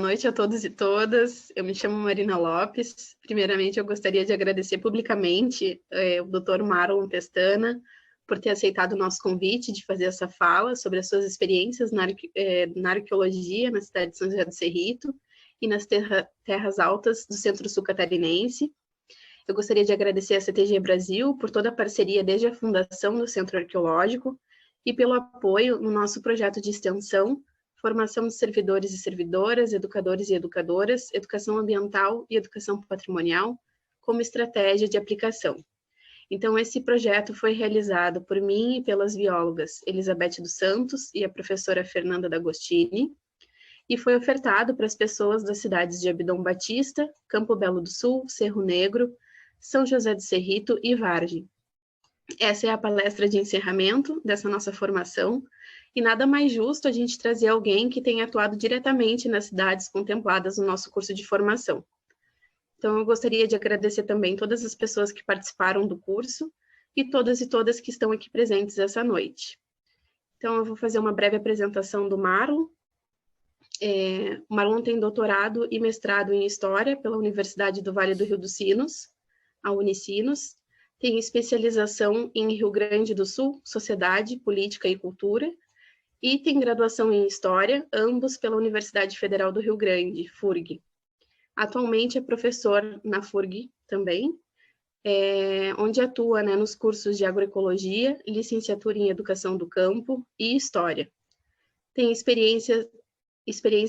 noite a todos e todas. Eu me chamo Marina Lopes. Primeiramente, eu gostaria de agradecer publicamente o Dr. Marlon Pestana por ter aceitado o nosso convite de fazer essa fala sobre as suas experiências na arqueologia na cidade de São José do Cerrito e nas terras altas do Centro-Sul catarinense. Eu gostaria de agradecer à CTG Brasil por toda a parceria desde a fundação do Centro Arqueológico e pelo apoio no nosso projeto de extensão, formação de servidores e servidoras, educadores e educadoras, educação ambiental e educação patrimonial, como estratégia de aplicação. Então, esse projeto foi realizado por mim e pelas biólogas Elizabeth dos Santos e a professora Fernanda D'Agostini, e foi ofertado para as pessoas das cidades de Abdom Batista, Campo Belo do Sul, Cerro Negro, São José do Cerrito e Vargem. Essa é a palestra de encerramento dessa nossa formação, e nada mais justo a gente trazer alguém que tenha atuado diretamente nas cidades contempladas no nosso curso de formação. Então, eu gostaria de agradecer também todas as pessoas que participaram do curso e todas que estão aqui presentes essa noite. Então, eu vou fazer uma breve apresentação do Marlon. O Marlon tem doutorado e mestrado em História pela Universidade do Vale do Rio dos Sinos, a Unicinos, tem especialização em Rio Grande do Sul, Sociedade, Política e Cultura, e tem graduação em História, ambos pela Universidade Federal do Rio Grande, FURG. Atualmente é professor na FURG também, onde atua nos cursos de Agroecologia, Licenciatura em Educação do Campo e História. Tem experiência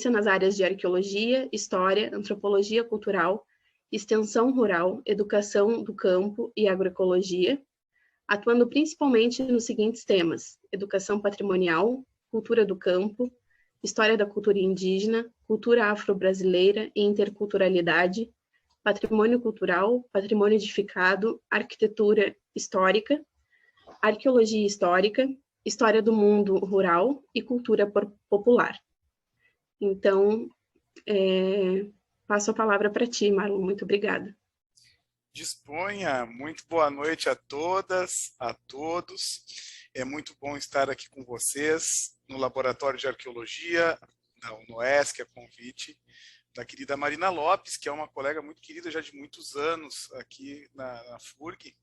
nas áreas de Arqueologia, História, Antropologia Cultural, Extensão Rural, Educação do Campo e Agroecologia, atuando principalmente nos seguintes temas: educação patrimonial, cultura do campo, história da cultura indígena, cultura afro-brasileira e interculturalidade, patrimônio cultural, patrimônio edificado, arquitetura histórica, arqueologia histórica, história do mundo rural e cultura popular. Então, passo a palavra para ti, Marlon. Muito obrigada. Disponha. Muito boa noite a todas, a todos. É muito bom estar aqui com vocês no Laboratório de Arqueologia da UNOESC, a convite da querida Marina Lopes, que é uma colega muito querida já de muitos anos aqui na FURG.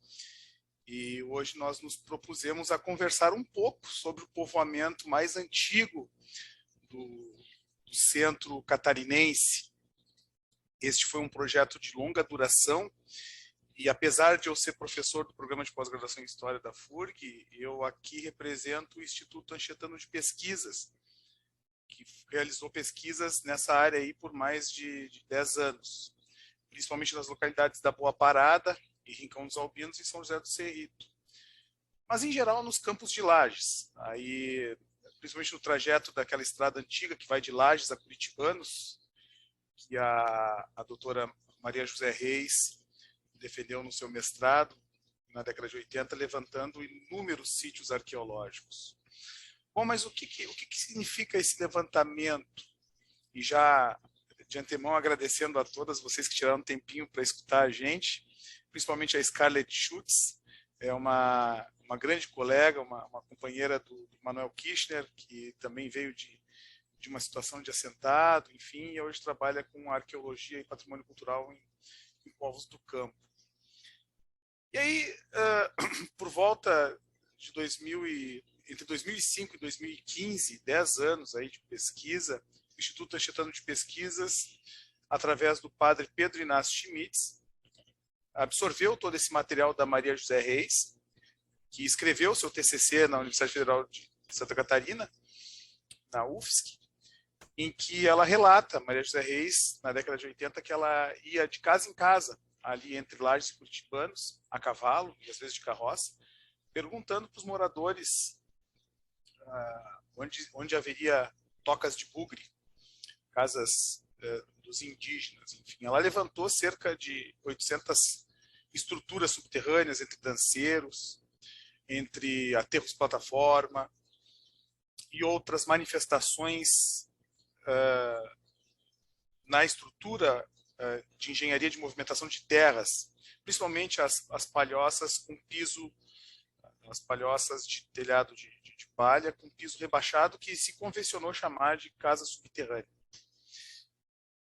E hoje nós nos propusemos a conversar um pouco sobre o povoamento mais antigo do centro catarinense. Este foi um projeto de longa duração e, apesar de eu ser professor do programa de pós-graduação em História da FURG, eu aqui represento o Instituto Anchetano de Pesquisas, que realizou pesquisas nessa área aí por mais de 10 anos, principalmente nas localidades da Boa Parada e Rincão dos Albinos e São José do Cerrito. Mas, em geral, nos campos de Lages, aí, principalmente no trajeto daquela estrada antiga que vai de Lages a Curitibanos, que a doutora Maria José Reis defendeu no seu mestrado, na década de 80, levantando inúmeros sítios arqueológicos. Bom, mas o que significa esse levantamento? E já, de antemão, agradecendo a todas vocês que tiraram um tempinho para escutar a gente, principalmente a Scarlett Schutz, é uma grande colega, uma companheira do Manuel Kirchner, que também veio de uma situação de assentado, enfim, e hoje trabalha com arqueologia e patrimônio cultural em povos do campo. E aí, por volta de entre 2005 e 2015, 10 anos aí de pesquisa, o Instituto Anchetano de Pesquisas, através do padre Pedro Inácio Schmitz, absorveu todo esse material da Maria José Reis, que escreveu seu TCC na Universidade Federal de Santa Catarina, na UFSC, em que ela relata, Maria José Reis, na década de 80, que ela ia de casa em casa, ali entre Lages e Curitibanos, a cavalo, e às vezes de carroça, perguntando para os moradores onde haveria tocas de bugre, casas dos indígenas. Enfim, ela levantou cerca de 800 estruturas subterrâneas entre danceiros, entre aterros-plataforma e outras manifestações na estrutura de engenharia de movimentação de terras, principalmente as palhoças com piso, as palhoças de telhado de palha com piso rebaixado, que se convencionou chamar de casa subterrânea.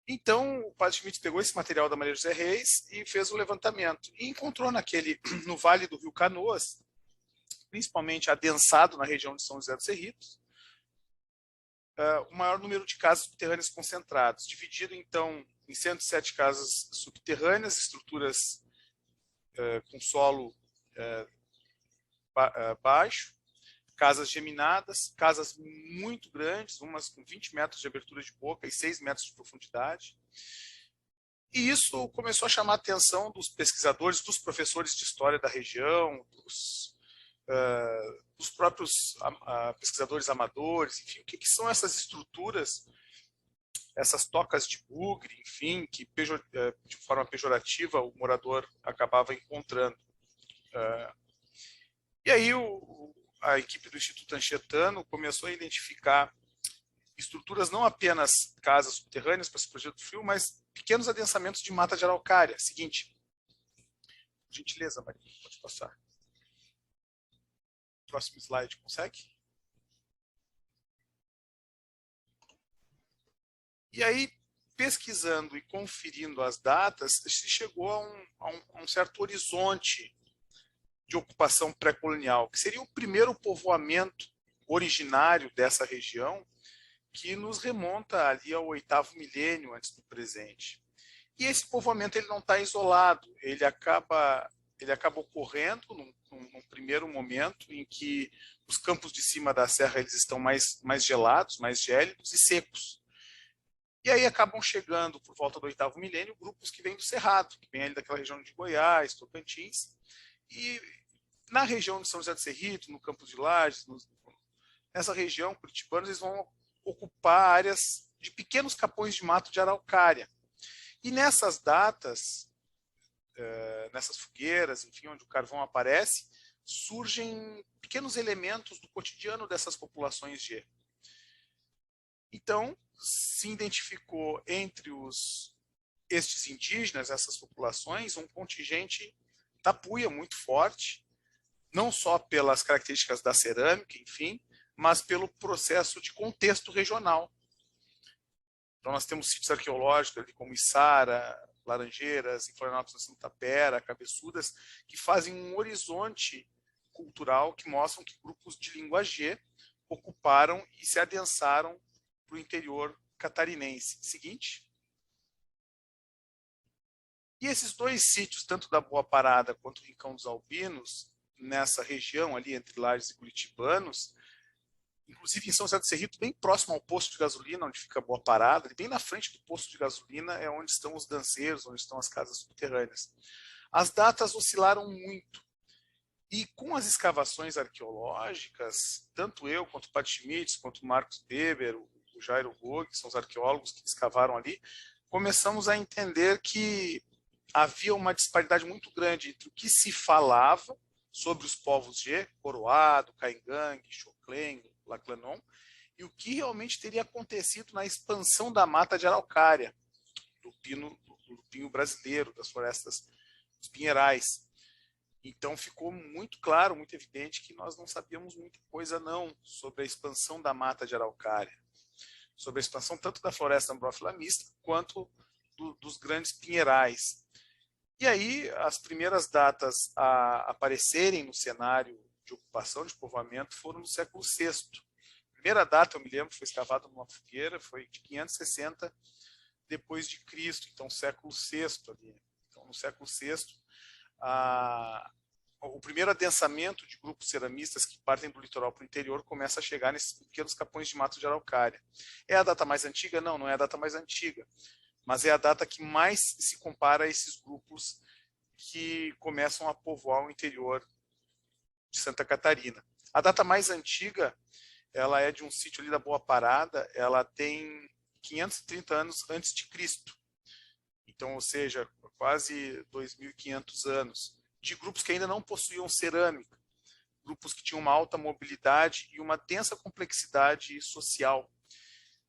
Então, o padre Schmidt pegou esse material da Maria José Reis e fez o levantamento. E encontrou no Vale do Rio Canoas, principalmente adensado na região de São José dos Cerritos, o maior número de casas subterrâneas concentradas, dividido, então, em 107 casas subterrâneas, estruturas com solo baixo, casas geminadas, casas muito grandes, umas com 20 metros de abertura de boca e 6 metros de profundidade. E isso começou a chamar a atenção dos pesquisadores, dos professores de história da região, dos próprios pesquisadores amadores, enfim, o que são essas estruturas, essas tocas de bugre, enfim, que de forma pejorativa o morador acabava encontrando. E aí a equipe do Instituto Anchetano começou a identificar estruturas, não apenas casas subterrâneas para se proteger do frio, mas pequenos adensamentos de mata de araucária. Seguinte, por gentileza, Maria, pode passar. Próximo slide, consegue? E aí, pesquisando e conferindo as datas, se chegou a um certo horizonte de ocupação pré-colonial, que seria o primeiro povoamento originário dessa região, que nos remonta ali ao 8º milênio antes do presente. E esse povoamento ele não está isolado, ele acaba ocorrendo num primeiro momento em que os campos de cima da serra eles estão mais gelados, mais gélidos e secos. E aí acabam chegando, por volta do 8º milênio, grupos que vêm do Cerrado, que vêm ali daquela região de Goiás, Tocantins, e na região de São José do Cerrito, no Campos de Lages, nessa região, curitibanos, eles vão ocupar áreas de pequenos capões de mato de araucária. E nessas datas, nessas fogueiras, enfim, onde o carvão aparece, surgem pequenos elementos do cotidiano dessas populações G. Então, se identificou entre estes indígenas, essas populações, um contingente tapuia muito forte, não só pelas características da cerâmica, enfim, mas pelo processo de contexto regional. Então, nós temos sítios arqueológicos ali como Içara, Laranjeiras, em Florianópolis, Santa Pera, Cabeçudas, que fazem um horizonte cultural que mostram que grupos de língua G ocuparam e se adensaram para o interior catarinense. Seguinte. E esses dois sítios, tanto da Boa Parada quanto do Rincão dos Albinos, nessa região ali entre Lages e Curitibanos, inclusive em São José do Cerrito, bem próximo ao posto de gasolina, onde fica a Boa Parada, bem na frente do posto de gasolina é onde estão os danceiros, onde estão as casas subterrâneas. As datas oscilaram muito. E com as escavações arqueológicas, tanto eu, quanto o Pat Schmitz, quanto o Marcos Weber, o Jairo Vogue, que são os arqueólogos que escavaram ali, começamos a entender que havia uma disparidade muito grande entre o que se falava sobre os povos G, Coroado, Caingangue, Xoclengo, Laclanon, e o que realmente teria acontecido na expansão da mata de araucária, do pinho brasileiro, das florestas dos pinheirais. Então ficou muito claro, muito evidente que nós não sabíamos muita coisa não sobre a expansão da mata de araucária, sobre a expansão tanto da floresta ambrófila mista quanto dos grandes pinheirais. E aí as primeiras datas a aparecerem no cenário de ocupação, de povoamento, foram no século VI. A primeira data, eu me lembro, foi escavada numa fogueira, foi de 560 depois de Cristo, então século VI ali. Então no século VI, o primeiro adensamento de grupos ceramistas que partem do litoral para o interior começa a chegar nesses pequenos capões de mato de araucária. É a data mais antiga? Não, não é a data mais antiga, mas é a data que mais se compara a esses grupos que começam a povoar o interior de Santa Catarina. A data mais antiga, ela é de um sítio ali da Boa Parada, ela tem 530 anos antes de Cristo. Então, ou seja, quase 2.500 anos, de grupos que ainda não possuíam cerâmica, grupos que tinham uma alta mobilidade e uma densa complexidade social.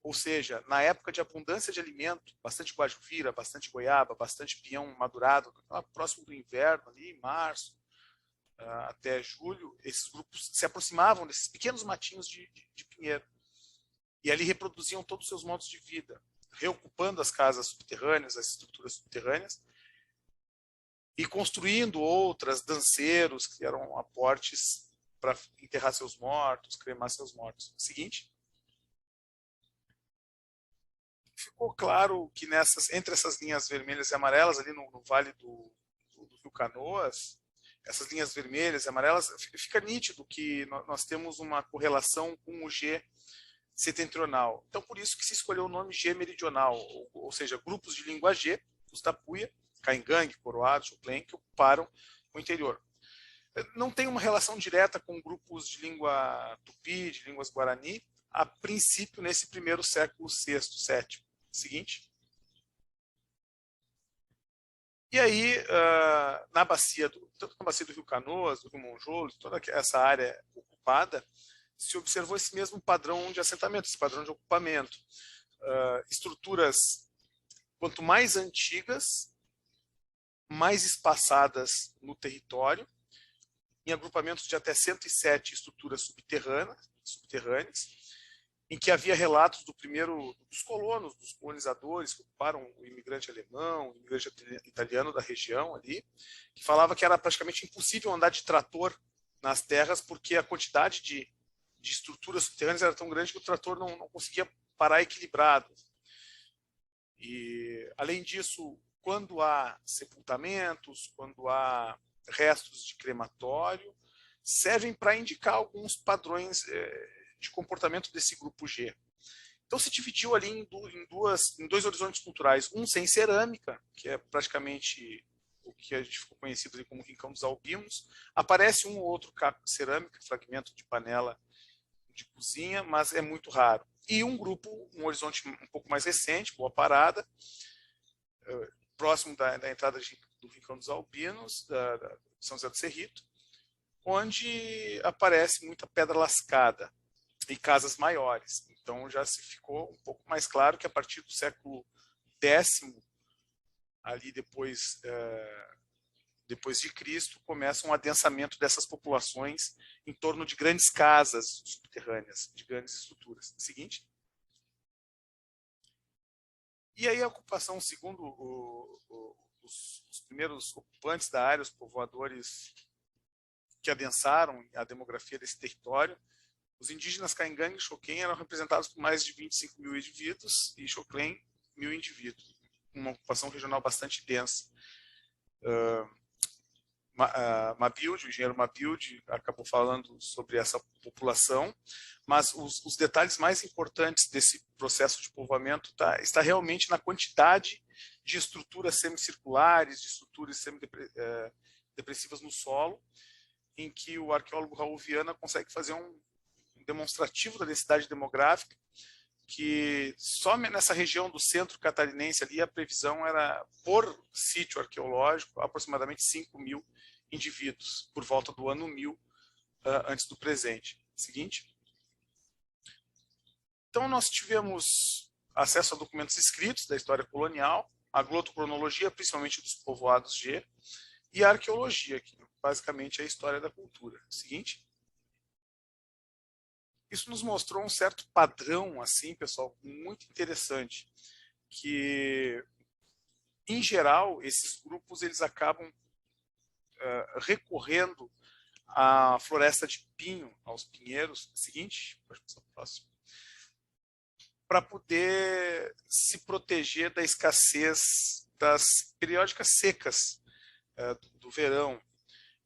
Ou seja, na época de abundância de alimento, bastante guajuvira, bastante goiaba, bastante pinhão madurado, próximo do inverno, ali em março até julho, esses grupos se aproximavam desses pequenos matinhos de pinheiro. E ali reproduziam todos os seus modos de vida. reocupando as casas subterrâneas, as estruturas subterrâneas, e construindo outras, danceiros, que eram aportes para enterrar seus mortos, cremar seus mortos. Seguinte. Ficou claro que entre essas linhas vermelhas e amarelas, ali no vale do Rio Canoas, essas linhas vermelhas e amarelas, fica nítido que nós temos uma correlação com o G setentrional. Então, por isso que se escolheu o nome G meridional, ou seja, grupos de língua G, os Tapuia, Caingangue, Coroado, Xoclen, que ocuparam o interior. Não tem uma relação direta com grupos de língua tupi, de línguas guarani, a princípio nesse primeiro século VI, VII. Seguinte. E aí, tanto na bacia do Rio Canoas, do Rio Monjolo, toda essa área ocupada, se observou esse mesmo padrão de assentamento, esse padrão de ocupamento. Estruturas, quanto mais antigas, mais espaçadas no território, em agrupamentos de até 107 estruturas subterrâneas, em que havia relatos dos colonos, dos colonizadores que ocuparam o imigrante alemão, o imigrante italiano da região ali, que falava que era praticamente impossível andar de trator nas terras porque a quantidade de estruturas subterrâneas era tão grande que o trator não conseguia parar equilibrado. E, além disso, quando há sepultamentos, quando há restos de crematório, servem para indicar alguns padrões de comportamento desse grupo G. Então se dividiu ali em dois horizontes culturais, um sem cerâmica, que é praticamente o que a gente ficou conhecido ali como Rincão dos Albinos. Aparece um ou outro caco de cerâmica, fragmento de panela de cozinha, mas é muito raro. E um horizonte um pouco mais recente, Boa Parada, próximo da entrada do Rincão dos Albinos, da São José do Cerrito, onde aparece muita pedra lascada e casas maiores. Então já se ficou um pouco mais claro que a partir do século X, ali depois de Cristo, começa um adensamento dessas populações em torno de grandes casas subterrâneas, de grandes estruturas. Seguinte. E aí a ocupação, segundo os primeiros ocupantes da área, os povoadores que adensaram a demografia desse território, os indígenas Caingangue e Xoclen eram representados por mais de 25 mil indivíduos e Xoclen 1.000 indivíduos, uma ocupação regional bastante densa. Mabilde, o engenheiro Mabilde acabou falando sobre essa população, mas os detalhes mais importantes desse processo de povoamento está realmente na quantidade de estruturas semicirculares, de estruturas semidepressivas no solo, em que o arqueólogo Raul Viana consegue fazer um demonstrativo da densidade demográfica, que só nessa região do centro catarinense ali a previsão era, por sítio arqueológico, aproximadamente 5.000 indivíduos, por volta do ano 1000 antes do presente. Seguinte. Então nós tivemos acesso a documentos escritos da história colonial, a glotocronologia, principalmente dos povoados G, e a arqueologia, que basicamente é a história da cultura. Seguinte. Isso nos mostrou um certo padrão, assim, pessoal, muito interessante, que, em geral, esses grupos eles acabam recorrendo à floresta de pinho, aos pinheiros, seguinte, pode passar para o próximo, para poder se proteger da escassez das periódicas secas do verão.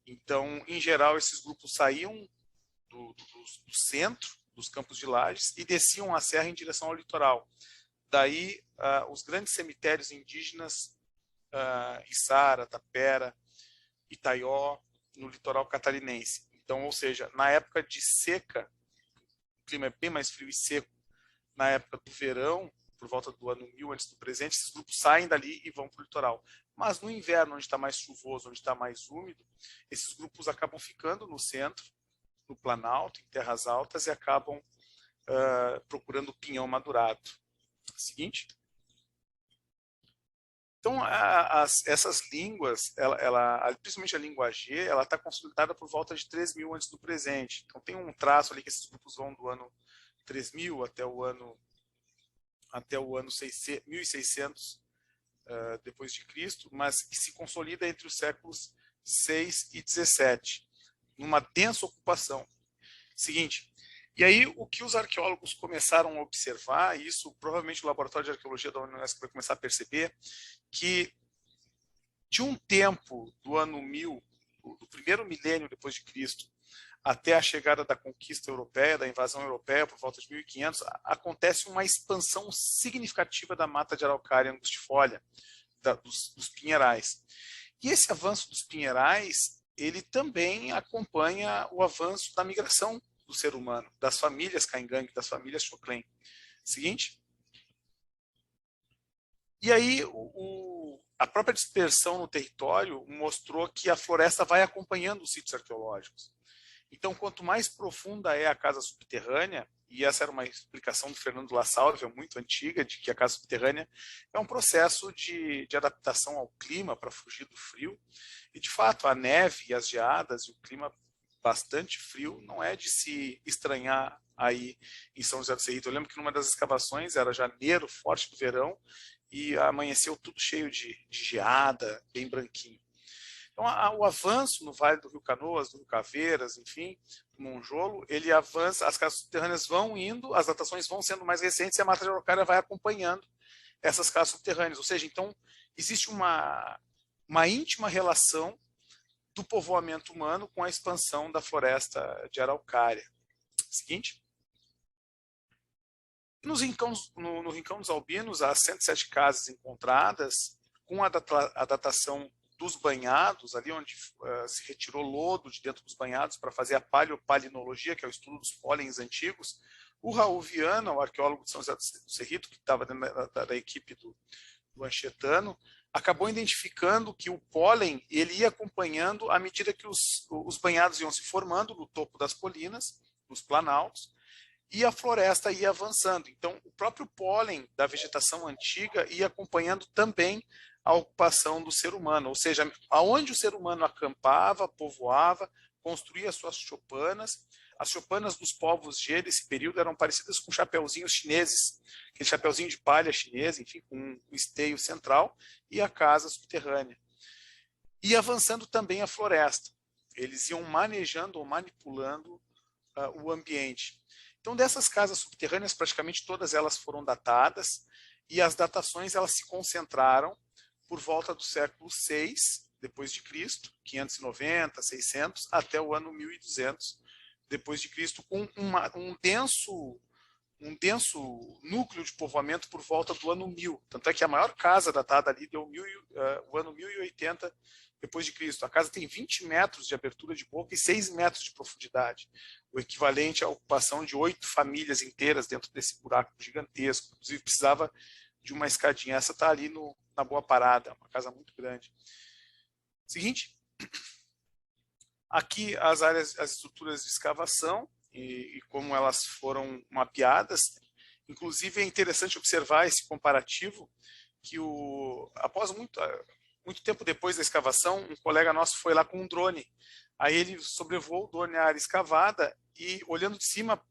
Então, em geral, esses grupos saíam do centro, dos campos de lajes, e desciam a serra em direção ao litoral. Daí, os grandes cemitérios indígenas, Içara, Tapera, Itaió, no litoral catarinense. Então, ou seja, na época de seca, o clima é bem mais frio e seco, na época do verão, por volta do ano 1000 antes do presente, esses grupos saem dali e vão para o litoral. Mas no inverno, onde está mais chuvoso, onde está mais úmido, esses grupos acabam ficando no centro, no Planalto, em terras altas, e acabam procurando pinhão madurado. Seguinte. Então, essas línguas, principalmente a língua G, ela está consolidada por volta de 3.000 antes do presente. Então, tem um traço ali que esses grupos vão do ano 3.000 até o ano até o ano 1600 depois de Cristo, mas que se consolida entre os séculos 6 e 17, numa densa ocupação. Seguinte, e aí o que os arqueólogos começaram a observar, e isso provavelmente o Laboratório de Arqueologia da Unesco vai começar a perceber, que de um tempo do ano 1000, do primeiro milênio depois de Cristo, até a chegada da conquista europeia, da invasão europeia, por volta de 1500, acontece uma expansão significativa da mata de araucária angustifolia, dos pinheirais. E esse avanço dos pinheirais, ele também acompanha o avanço da migração do ser humano, das famílias Caingangue, das famílias Choclen. Seguinte. E aí, a própria dispersão no território mostrou que a floresta vai acompanhando os sítios arqueológicos. Então, quanto mais profunda é a casa subterrânea, e essa era uma explicação do Fernando La Salve, muito antiga, de que a casa subterrânea é um processo de adaptação ao clima para fugir do frio. E, de fato, a neve e as geadas e o clima bastante frio não é de se estranhar aí em São José do Cerrito. Eu lembro que numa das escavações era janeiro, forte do verão, e amanheceu tudo cheio de geada, bem branquinho. Então, o avanço no Vale do Rio Canoas, do Rio Caveiras, enfim, do Monjolo, ele avança, as casas subterrâneas vão indo, as datações vão sendo mais recentes e a mata de araucária vai acompanhando essas casas subterrâneas. Ou seja, então, existe uma íntima relação do povoamento humano com a expansão da floresta de araucária. Seguinte. No Rincão dos Albinos, há 107 casas encontradas, com a datação dos banhados, ali onde se retirou lodo de dentro dos banhados para fazer a paleopalinologia, que é o estudo dos pólens antigos. O Raul Viana, o arqueólogo de São José do Cerrito, que estava dentro da equipe do Anchetano, acabou identificando que o pólen ele ia acompanhando à medida que os banhados iam se formando no topo das colinas, nos planaltos, e a floresta ia avançando. Então, o próprio pólen da vegetação antiga ia acompanhando também a ocupação do ser humano, ou seja, aonde o ser humano acampava, povoava, construía suas choupanas. As choupanas dos povos G desse período eram parecidas com chapeuzinhos chineses, aquele chapeuzinho de palha chinês, enfim, com um esteio central e a casa subterrânea. E avançando também a floresta. Eles iam manejando ou manipulando o ambiente. Então, dessas casas subterrâneas, praticamente todas elas foram datadas, e as datações elas se concentraram por volta do século VI depois de Cristo, 590, 600, até o ano 1200 depois de Cristo, com um denso núcleo de povoamento por volta do ano 1000. Tanto é que a maior casa datada ali deu o ano 1080 depois de Cristo. A casa tem 20 metros de abertura de boca e 6 metros de profundidade, o equivalente à ocupação de 8 famílias inteiras dentro desse buraco gigantesco. Inclusive precisava de uma escadinha. Essa está ali na Boa Parada, uma casa muito grande. Seguinte. Aqui as estruturas de escavação e como elas foram mapeadas. Inclusive é interessante observar esse comparativo que após muito tempo depois da escavação, um colega nosso foi lá com um drone. Aí ele sobrevoou o drone à área escavada e, olhando de cima,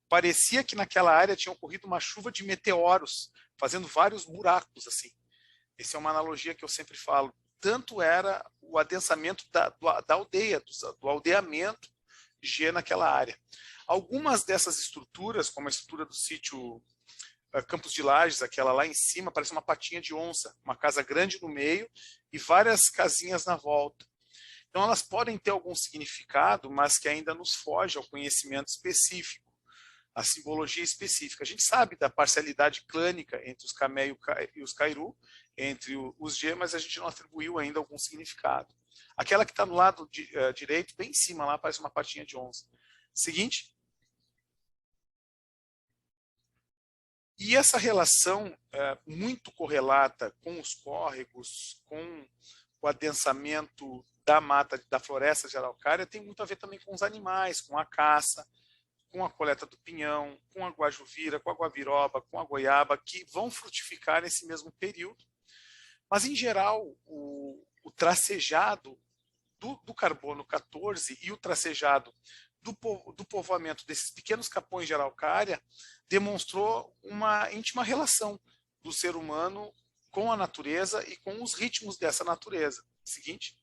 parecia que naquela área tinha ocorrido uma chuva de meteoros, fazendo vários buracos assim. Essa é uma analogia que eu sempre falo. Tanto era o adensamento da aldeia, do aldeamento G naquela área. Algumas dessas estruturas, como a estrutura do sítio Campos de Lages, aquela lá em cima, parece uma patinha de onça, uma casa grande no meio e várias casinhas na volta. Então elas podem ter algum significado, mas que ainda nos foge ao conhecimento específico, à simbologia específica. A gente sabe da parcialidade clânica entre os Camé e os Cairu, entre os G, mas a gente não atribuiu ainda algum significado. Aquela que está no lado direito, bem em cima lá, parece uma patinha de onça. Seguinte. E essa relação muito correlata com os córregos, com o adensamento da mata, da floresta de araucária, tem muito a ver também com os animais, com a caça, com a coleta do pinhão, com a guajuvira, com a guabiroba, com a goiaba, que vão frutificar nesse mesmo período. Mas, em geral, o tracejado do carbono 14 e o tracejado do povoamento desses pequenos capões de araucária demonstrou uma íntima relação do ser humano com a natureza e com os ritmos dessa natureza. Seguinte.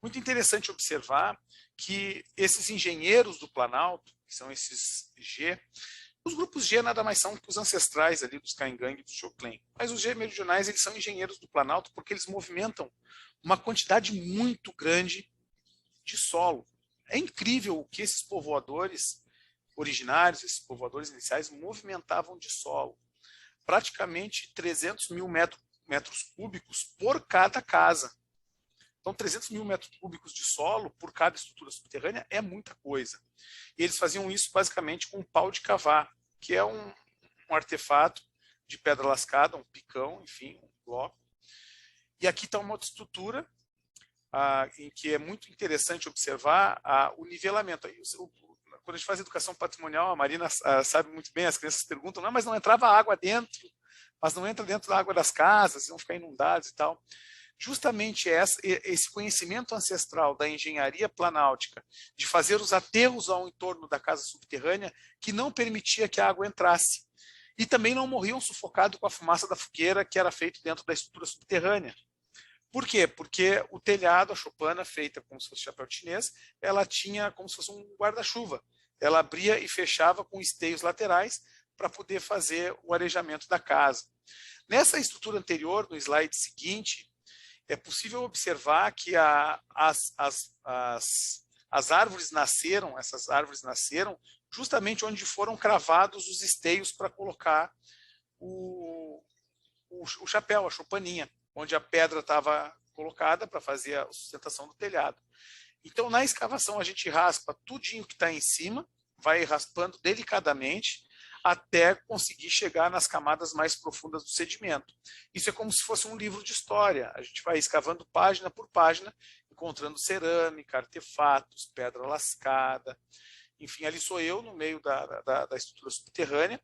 Muito interessante observar que esses engenheiros do Planalto, que são esses G, os grupos G nada mais são que os ancestrais ali dos Caingangue e dos Choclen, mas os G meridionais eles são engenheiros do Planalto porque eles movimentam uma quantidade muito grande de solo. É incrível o que esses povoadores originários, esses povoadores iniciais, movimentavam de solo. Praticamente 300 mil metros cúbicos por cada casa. Então, 300 mil metros cúbicos de solo por cada estrutura subterrânea é muita coisa. E eles faziam isso basicamente com um pau de cavar, que é um artefato de pedra lascada, um picão, enfim, um bloco. E aqui está uma outra estrutura em que é muito interessante observar o nivelamento. Quando a gente faz educação patrimonial, a Marina sabe muito bem, as crianças perguntam, não, mas não entrava água dentro, mas não entra dentro da água das casas, vão ficar inundados e tal. Justamente esse conhecimento ancestral da engenharia planáutica, de fazer os aterros ao entorno da casa subterrânea, que não permitia que a água entrasse. E também não morriam sufocados com a fumaça da fogueira que era feito dentro da estrutura subterrânea. Por quê? Porque o telhado, a choupana, feita como se fosse chapéu chinês, ela tinha como se fosse um guarda-chuva. Ela abria e fechava com esteios laterais para poder fazer o arejamento da casa. Nessa estrutura anterior, no slide seguinte, é possível observar que as árvores nasceram, essas árvores nasceram justamente onde foram cravados os esteios para colocar o chapéu, a choupaninha, onde a pedra estava colocada para fazer a sustentação do telhado. Então, na escavação, a gente raspa tudinho que está em cima, vai raspando delicadamente, até conseguir chegar nas camadas mais profundas do sedimento. Isso é como se fosse um livro de história. A gente vai escavando página por página, encontrando cerâmica, artefatos, pedra lascada. Enfim, ali sou eu no meio da estrutura subterrânea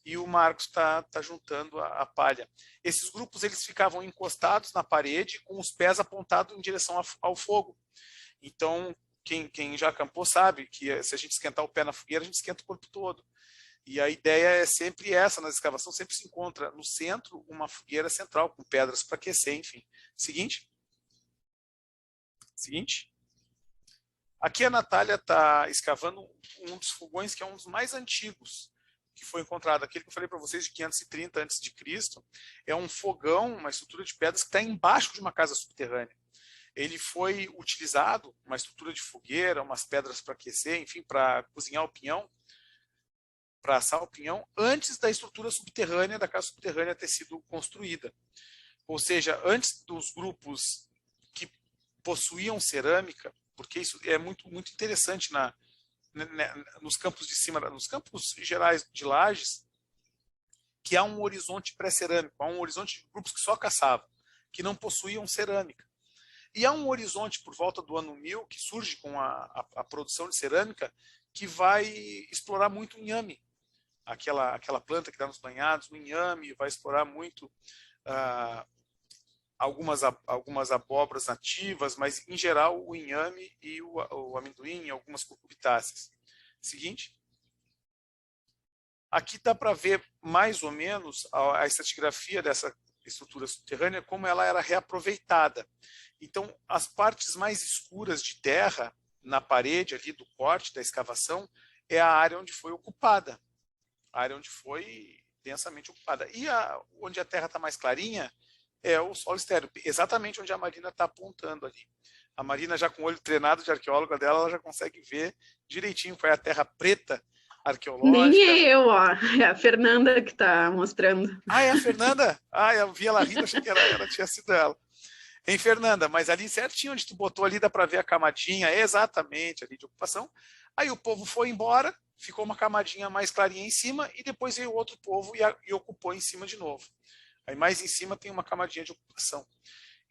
e o Marcos está juntando a palha. Esses grupos eles ficavam encostados na parede com os pés apontados em direção ao fogo. Então, quem já acampou sabe que se a gente esquentar o pé na fogueira, a gente esquenta o corpo todo. E a ideia é sempre essa, nas escavações sempre se encontra no centro uma fogueira central com pedras para aquecer, enfim. Seguinte. Aqui a Natália está escavando um dos fogões que é um dos mais antigos que foi encontrado. Aquele que eu falei para vocês de 530 a.C. É um fogão, uma estrutura de pedras que está embaixo de uma casa subterrânea. Ele foi utilizado, uma estrutura de fogueira, umas pedras para aquecer, enfim, para cozinhar o pinhão, para assar o pinhão, antes da estrutura subterrânea, da casa subterrânea ter sido construída. Ou seja, antes dos grupos que possuíam cerâmica, porque isso é muito, muito interessante nos campos de cima, nos campos gerais de Lages, que há um horizonte pré-cerâmico, há um horizonte de grupos que só caçavam, que não possuíam cerâmica. E há um horizonte por volta do ano 1000, que surge com a produção de cerâmica, que vai explorar muito o inhame, aquela planta que dá nos banhados, o inhame, vai explorar muito algumas abóboras nativas, mas em geral o inhame e o amendoim e algumas cucurbitáceas. Seguinte. Aqui dá para ver mais ou menos a estratigrafia dessa estrutura subterrânea, como ela era reaproveitada. Então, as partes mais escuras de terra na parede ali do corte, da escavação, é a área onde foi ocupada, a área onde foi densamente ocupada. E onde a terra está mais clarinha é o solo estéril, exatamente onde a Marina está apontando ali. A Marina, já com o olho treinado de arqueóloga dela, ela já consegue ver direitinho qual é a terra preta arqueológica. Nem eu, ó. É a Fernanda que está mostrando. Ah, é a Fernanda? Ah, eu vi ela rindo, achei que ela tinha sido ela. Hein, Fernanda? Mas ali certinho onde tu botou ali, dá para ver a camadinha exatamente ali de ocupação. Aí o povo foi embora, ficou uma camadinha mais clarinha em cima e depois veio outro povo e ocupou em cima de novo. Aí mais em cima tem uma camadinha de ocupação.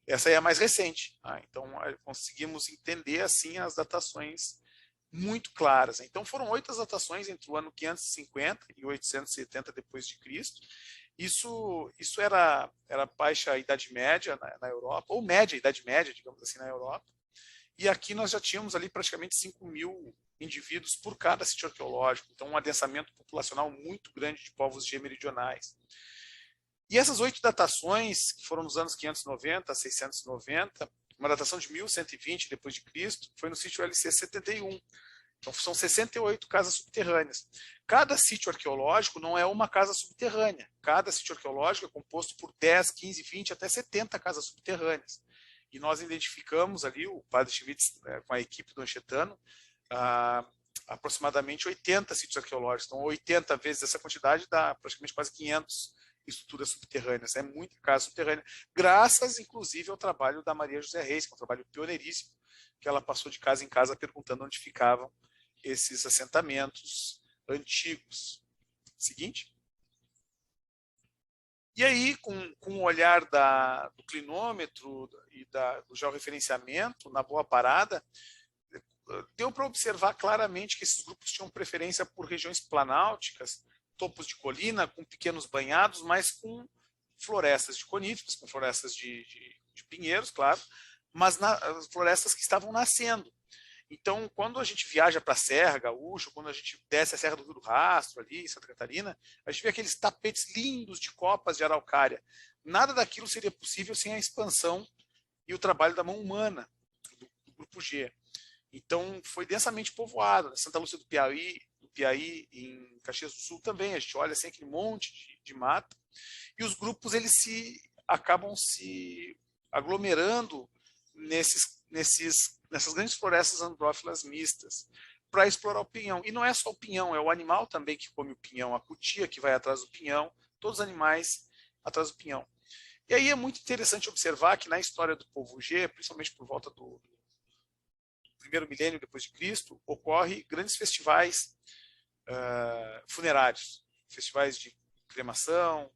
Essa aí é a mais recente. Então conseguimos entender assim as datações muito claras. Então foram 8 datações entre o ano 550 e 870 depois de Cristo. Isso era baixa Idade Média na Europa, ou média Idade Média, digamos assim, na Europa. E aqui nós já tínhamos ali praticamente 5.000 indivíduos por cada sítio arqueológico, então um adensamento populacional muito grande de povos G-meridionais. E essas 8 datações, que foram nos anos 590 a 690, uma datação de 1120 depois de Cristo, foi no sítio LC 71. Então são 68 casas subterrâneas. Cada sítio arqueológico não é uma casa subterrânea. Cada sítio arqueológico é composto por 10, 15, 20, até 70 casas subterrâneas. E nós identificamos ali, o padre Schmitz, com a equipe do Anchetano, aproximadamente 80 sítios arqueológicos. Então, 80 vezes essa quantidade dá praticamente quase 500 estruturas subterrâneas. É muita casa subterrânea, graças, inclusive, ao trabalho da Maria José Reis, que é um trabalho pioneiríssimo, que ela passou de casa em casa perguntando onde ficavam esses assentamentos antigos. Seguinte. E aí, com o olhar do clinômetro e do georreferenciamento, na boa parada, deu para observar claramente que esses grupos tinham preferência por regiões planáuticas, topos de colina, com pequenos banhados, mas com florestas de coníferas, com florestas de pinheiros, claro, mas florestas que estavam nascendo. Então, quando a gente viaja para a Serra Gaúcha, quando a gente desce a Serra do Rio do Rastro, ali em Santa Catarina, a gente vê aqueles tapetes lindos de copas de araucária. Nada daquilo seria possível sem a expansão e o trabalho da mão humana, do Grupo G. Então, foi densamente povoado. Santa Lúcia do Piauí, em Caxias do Sul também, a gente olha assim aquele monte de mata, e os grupos eles acabam se aglomerando nessas grandes florestas andrófilas mistas para explorar o pinhão. E não é só o pinhão, é o animal também que come o pinhão, a cutia que vai atrás do pinhão, todos os animais atrás do pinhão. E aí é muito interessante observar que na história do povo G, principalmente por volta do primeiro milênio depois de Cristo, ocorre grandes festivais funerários, festivais de cremação,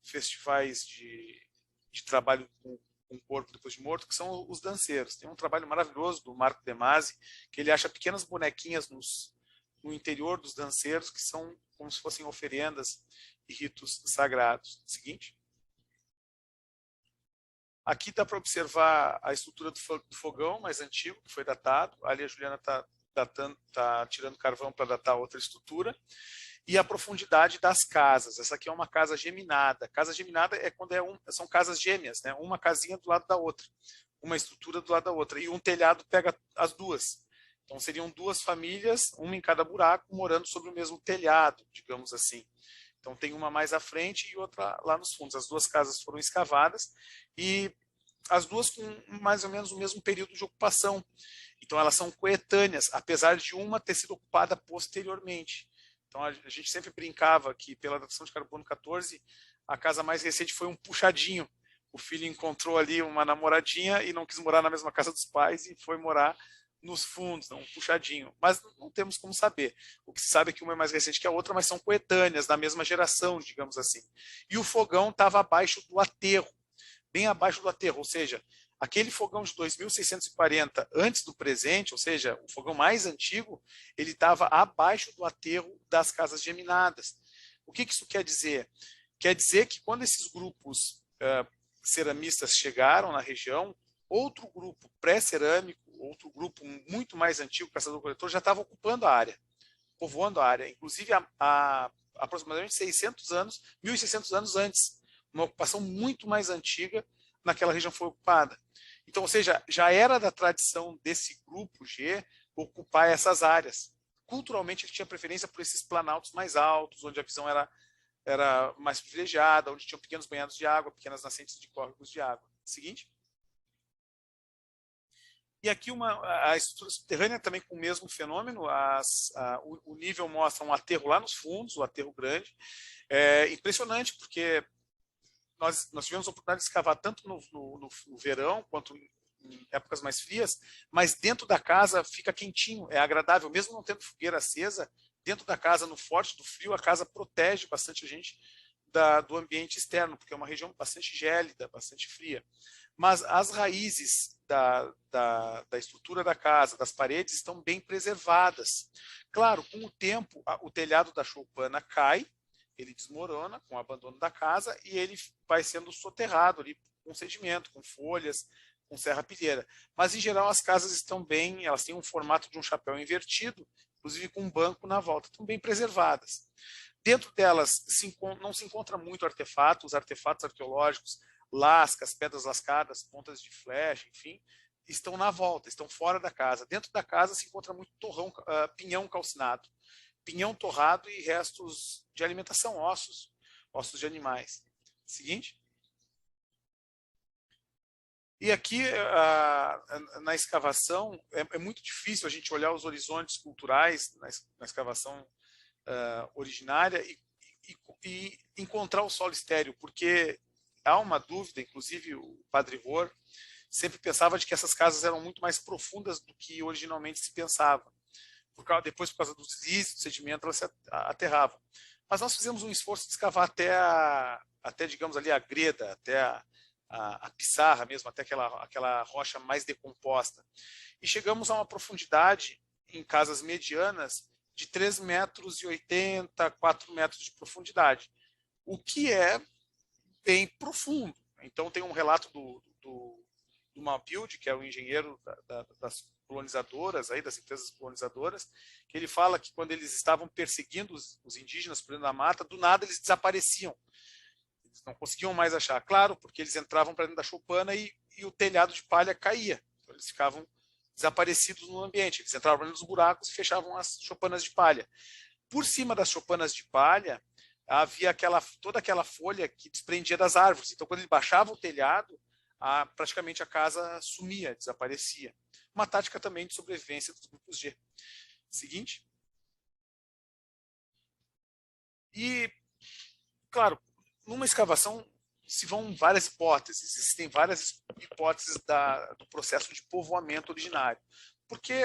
festivais de trabalho com o corpo depois de morto, que são os danceiros. Tem um trabalho maravilhoso do Marco De Masi, que ele acha pequenas bonequinhas no interior dos danceiros, que são como se fossem oferendas e ritos sagrados. Seguinte. Aqui dá para observar a estrutura do fogão mais antigo, que foi datado. Ali a Juliana está tirando carvão para datar outra estrutura. E a profundidade das casas. Essa aqui é uma casa geminada. Casa geminada é quando são casas gêmeas, né? Uma casinha do lado da outra. Uma estrutura do lado da outra. E um telhado pega as duas. Então seriam duas famílias, uma em cada buraco, morando sobre o mesmo telhado, digamos assim. Então tem uma mais à frente e outra lá nos fundos. As duas casas foram escavadas e as duas com mais ou menos o mesmo período de ocupação. Então elas são coetâneas, apesar de uma ter sido ocupada posteriormente. Então a gente sempre brincava que pela datação de carbono 14, a casa mais recente foi um puxadinho. O filho encontrou ali uma namoradinha e não quis morar na mesma casa dos pais e foi morar nos fundos, um puxadinho. Mas não temos como saber. O que se sabe é que uma é mais recente que a outra, mas são coetâneas, da mesma geração, digamos assim. E o fogão estava abaixo do aterro, bem abaixo do aterro, ou seja, aquele fogão de 2640 antes do presente, ou seja, o fogão mais antigo, ele estava abaixo do aterro das casas geminadas. O que isso quer dizer? Quer dizer que quando esses grupos ceramistas chegaram na região, outro grupo pré-cerâmico, outro grupo muito mais antigo, caçador-coletor, já estava ocupando a área, povoando a área, inclusive há aproximadamente 600 anos, 1.600 anos antes, uma ocupação muito mais antiga naquela região foi ocupada. Então, ou seja, já era da tradição desse grupo G ocupar essas áreas. Culturalmente, ele tinha preferência por esses planaltos mais altos, onde a visão era mais privilegiada, onde tinham pequenos banhados de água, pequenas nascentes de córregos de água. Seguinte. E aqui a estrutura subterrânea também com o mesmo fenômeno. O nível mostra um aterro lá nos fundos, o aterro grande. É impressionante, porque nós tivemos a oportunidade de escavar tanto no verão quanto em épocas mais frias, mas dentro da casa fica quentinho, é agradável, mesmo não tendo fogueira acesa, dentro da casa, no forte do frio, a casa protege bastante a gente do ambiente externo, porque é uma região bastante gélida, bastante fria. Mas as raízes da estrutura da casa, das paredes, estão bem preservadas. Claro, com o tempo, o telhado da choupana cai, ele desmorona com o abandono da casa e ele vai sendo soterrado ali com sedimento, com folhas, com serrapilheira. Mas, em geral, as casas estão bem, elas têm um formato de um chapéu invertido, inclusive com um banco na volta, estão bem preservadas. Dentro delas não se encontra muito artefato, os artefatos arqueológicos, lascas, pedras lascadas, pontas de flecha, enfim, estão na volta, estão fora da casa. Dentro da casa se encontra muito pinhão calcinado, pinhão torrado e restos de alimentação, ossos de animais. Seguinte. E aqui, na escavação, é muito difícil a gente olhar os horizontes culturais na escavação originária e encontrar o solo estéril, porque há uma dúvida, inclusive o Padre Vor sempre pensava de que essas casas eram muito mais profundas do que originalmente se pensava. Depois, por causa dos deslizes, do sedimento, elas se aterravam. Mas nós fizemos um esforço de escavar até digamos ali, a greda, até a pissarra mesmo, até aquela rocha mais decomposta. E chegamos a uma profundidade, em casas medianas, de 3,80 metros, 4 metros de profundidade, o que é bem profundo. Então tem um relato do Malbuild, que é o engenheiro das colonizadoras, das empresas colonizadoras, que ele fala que quando eles estavam perseguindo os indígenas por dentro da mata, do nada eles desapareciam. Eles não conseguiam mais achar. Claro, porque eles entravam para dentro da choupana e o telhado de palha caía. Então eles ficavam desaparecidos no ambiente. Eles entravam para dentro dos buracos e fechavam as choupanas de palha. Por cima das choupanas de palha, havia toda aquela folha que desprendia das árvores. Então, quando ele baixava o telhado, praticamente a casa sumia, desaparecia. Uma tática também de sobrevivência dos grupos G. Seguinte. E, claro, numa escavação se vão várias hipóteses, existem várias hipóteses do processo de povoamento originário. Porque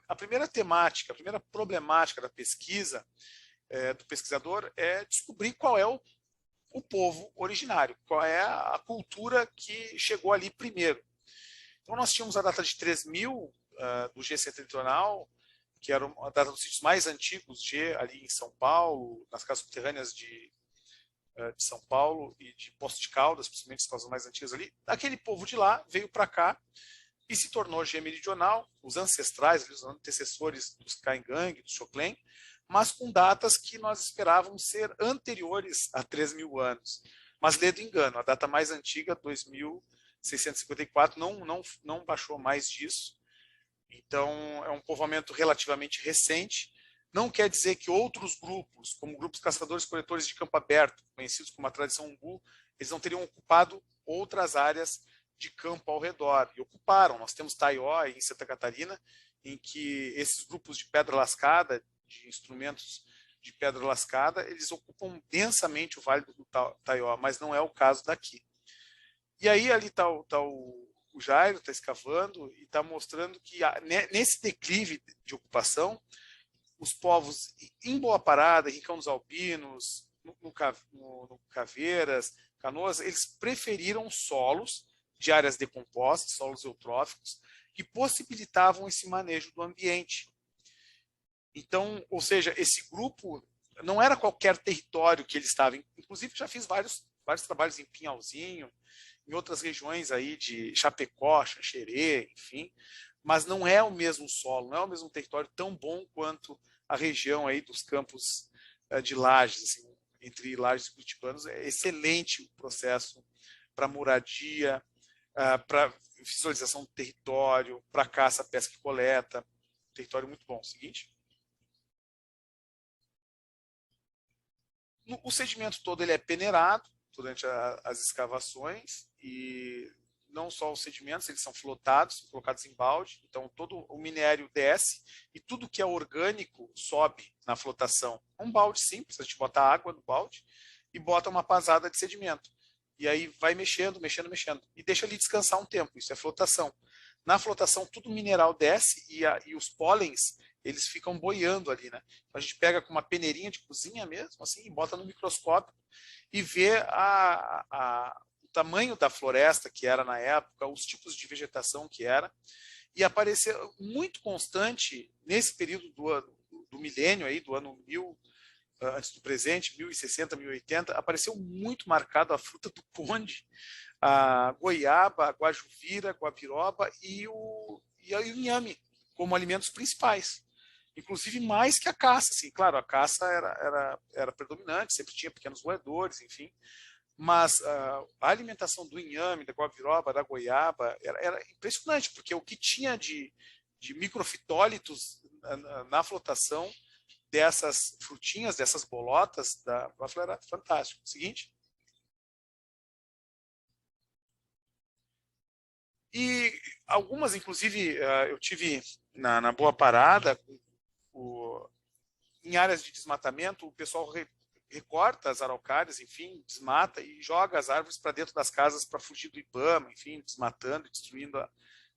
a primeira temática, a primeira problemática da pesquisa, do pesquisador, é descobrir qual é o povo originário, qual é a cultura que chegou ali primeiro. Então nós tínhamos a data de 3.000 do G setentrional, que era a data dos sítios mais antigos G, ali em São Paulo, nas casas subterrâneas de São Paulo e de Poços de Caldas, principalmente as casas mais antigas ali. Aquele povo de lá veio para cá e se tornou G meridional, os ancestrais, os antecessores dos Caingangue, dos Xoclen, mas com datas que nós esperávamos ser anteriores a 3.000 anos. Mas lê do engano, a data mais antiga, 2.654, não baixou mais disso. Então, é um povoamento relativamente recente. Não quer dizer que outros grupos, como grupos caçadores-coletores de campo aberto, conhecidos como a tradição Umbu, eles não teriam ocupado outras áreas de campo ao redor. E ocuparam. Nós temos Taió, em Santa Catarina, em que esses grupos de pedra lascada, de instrumentos de pedra lascada, eles ocupam densamente o Vale do Taió, mas não é o caso daqui. E aí ali está o Jairo, está escavando e está mostrando que nesse declive de ocupação, os povos em Boa Parada, Rincão dos Alpinos, no Caveiras, Canoas, eles preferiram solos de áreas decompostas, solos eutróficos, que possibilitavam esse manejo do ambiente. Então, ou seja, esse grupo não era qualquer território que ele estava. Inclusive, já fiz vários trabalhos em Pinhalzinho, em outras regiões aí de Chapecó, Xanxerê, enfim, mas não é o mesmo solo, não é o mesmo território tão bom quanto a região aí dos campos de Lages, assim, entre Lages e Curitibanos. É excelente o processo para moradia, para visualização do território, para caça, pesca e coleta. Território muito bom. Seguinte. O sedimento todo ele é peneirado durante as escavações e não só os sedimentos, eles são flotados, colocados em balde, então todo o minério desce e tudo que é orgânico sobe na flotação. Um balde simples, a gente bota água no balde e bota uma pasada de sedimento. E aí vai mexendo, mexendo, mexendo. E deixa ali descansar um tempo, isso é flotação. Na flotação, tudo mineral desce e os pólens, eles ficam boiando ali, né? Então, a gente pega com uma peneirinha de cozinha mesmo, assim, e bota no microscópio e vê o tamanho da floresta que era na época, os tipos de vegetação que era, e apareceu muito constante nesse período do milênio, aí, do ano 1000, antes do presente, 1060, 1080, apareceu muito marcado a fruta do conde a goiaba, a guajuvira, a guabiroba e o inhame como alimentos principais. Inclusive mais que a caça. Assim, claro, a caça era predominante, sempre tinha pequenos roedores, enfim. Mas a alimentação do inhame, da guabiroba, da goiaba, era impressionante, porque o que tinha de microfitólitos na flotação dessas frutinhas, dessas bolotas da Buffalo era fantástico. Seguinte. E algumas, inclusive, eu tive na Boa Parada, em áreas de desmatamento, o pessoal recorta as araucárias, enfim, desmata e joga as árvores para dentro das casas para fugir do IBAMA, enfim, desmatando e destruindo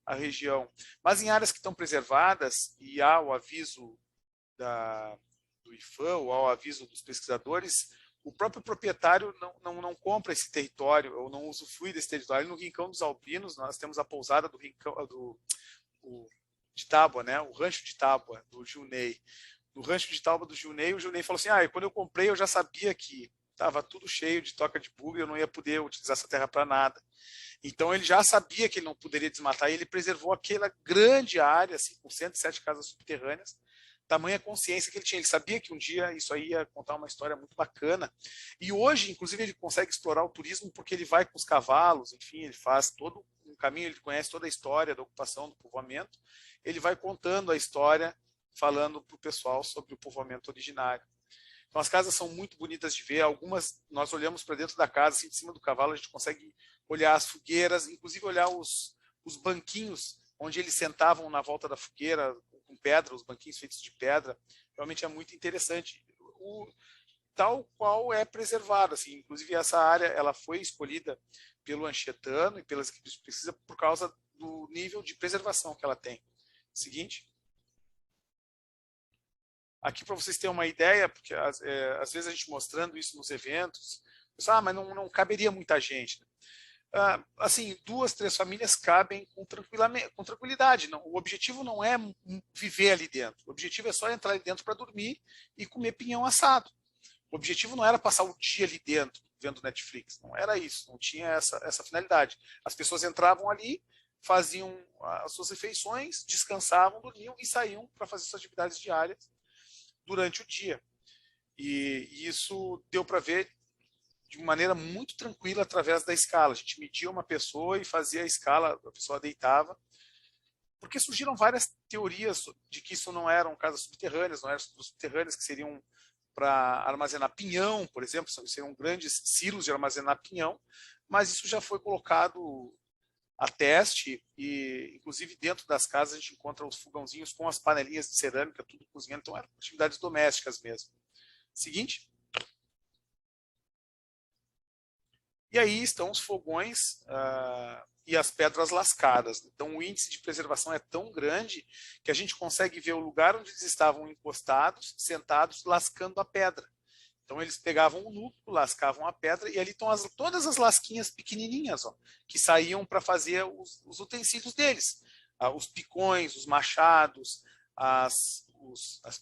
a região. Mas em áreas que estão preservadas e há o aviso do IFAM ou ao aviso dos pesquisadores, o próprio proprietário não compra esse território ou não usufrui desse território. No Rincão dos Alpinos, nós temos a pousada do Rincão de Tábua, né? O rancho de Tábua, do Gilney. No rancho de Tábua do Gilney, o Gilney falou assim, quando eu comprei eu já sabia que estava tudo cheio de toca de bugre, eu não ia poder utilizar essa terra para nada. Então ele já sabia que ele não poderia desmatar e ele preservou aquela grande área, assim, com 107 casas subterrâneas, tamanha consciência que ele tinha. Ele sabia que um dia isso aí ia contar uma história muito bacana. E hoje, inclusive, ele consegue explorar o turismo porque ele vai com os cavalos, enfim, ele faz todo um caminho, ele conhece toda a história da ocupação, do povoamento, ele vai contando a história, falando para o pessoal sobre o povoamento originário. Então as casas são muito bonitas de ver, algumas nós olhamos para dentro da casa, assim, de cima do cavalo a gente consegue olhar as fogueiras, inclusive olhar os banquinhos onde eles sentavam na volta da fogueira, com pedra, os banquinhos feitos de pedra, realmente é muito interessante. Tal qual é preservado, assim, inclusive essa área ela foi escolhida pelo Anchetano e pelas equipes de pesquisa por causa do nível de preservação que ela tem. Seguinte. Aqui para vocês terem uma ideia, porque às vezes a gente mostrando isso nos eventos, pessoal, mas não caberia muita gente. Assim, 2, 3 famílias cabem com tranquilidade. Não, o objetivo não é viver ali dentro. O objetivo é só entrar ali dentro para dormir e comer pinhão assado. O objetivo não era passar o dia ali dentro, vendo Netflix. Não era isso. Não tinha essa finalidade. As pessoas entravam ali, faziam as suas refeições, descansavam, dormiam e saíam para fazer suas atividades diárias durante o dia. E isso deu para ver de maneira muito tranquila através da escala. A gente media uma pessoa e fazia a escala, a pessoa deitava, porque surgiram várias teorias de que isso não eram casas subterrâneas, não eram subterrâneas que seriam para armazenar pinhão, por exemplo, seriam grandes silos de armazenar pinhão, mas isso já foi colocado a teste e, inclusive, dentro das casas a gente encontra os fogãozinhos com as panelinhas de cerâmica, tudo cozinhando, então eram atividades domésticas mesmo. Seguinte. E aí estão os fogões e as pedras lascadas. Então o índice de preservação é tão grande que a gente consegue ver o lugar onde eles estavam encostados, sentados, lascando a pedra. Então eles pegavam o núcleo, lascavam a pedra e ali estão todas as lasquinhas pequenininhas, ó, que saíam para fazer os utensílios deles. Os picões, os machados, as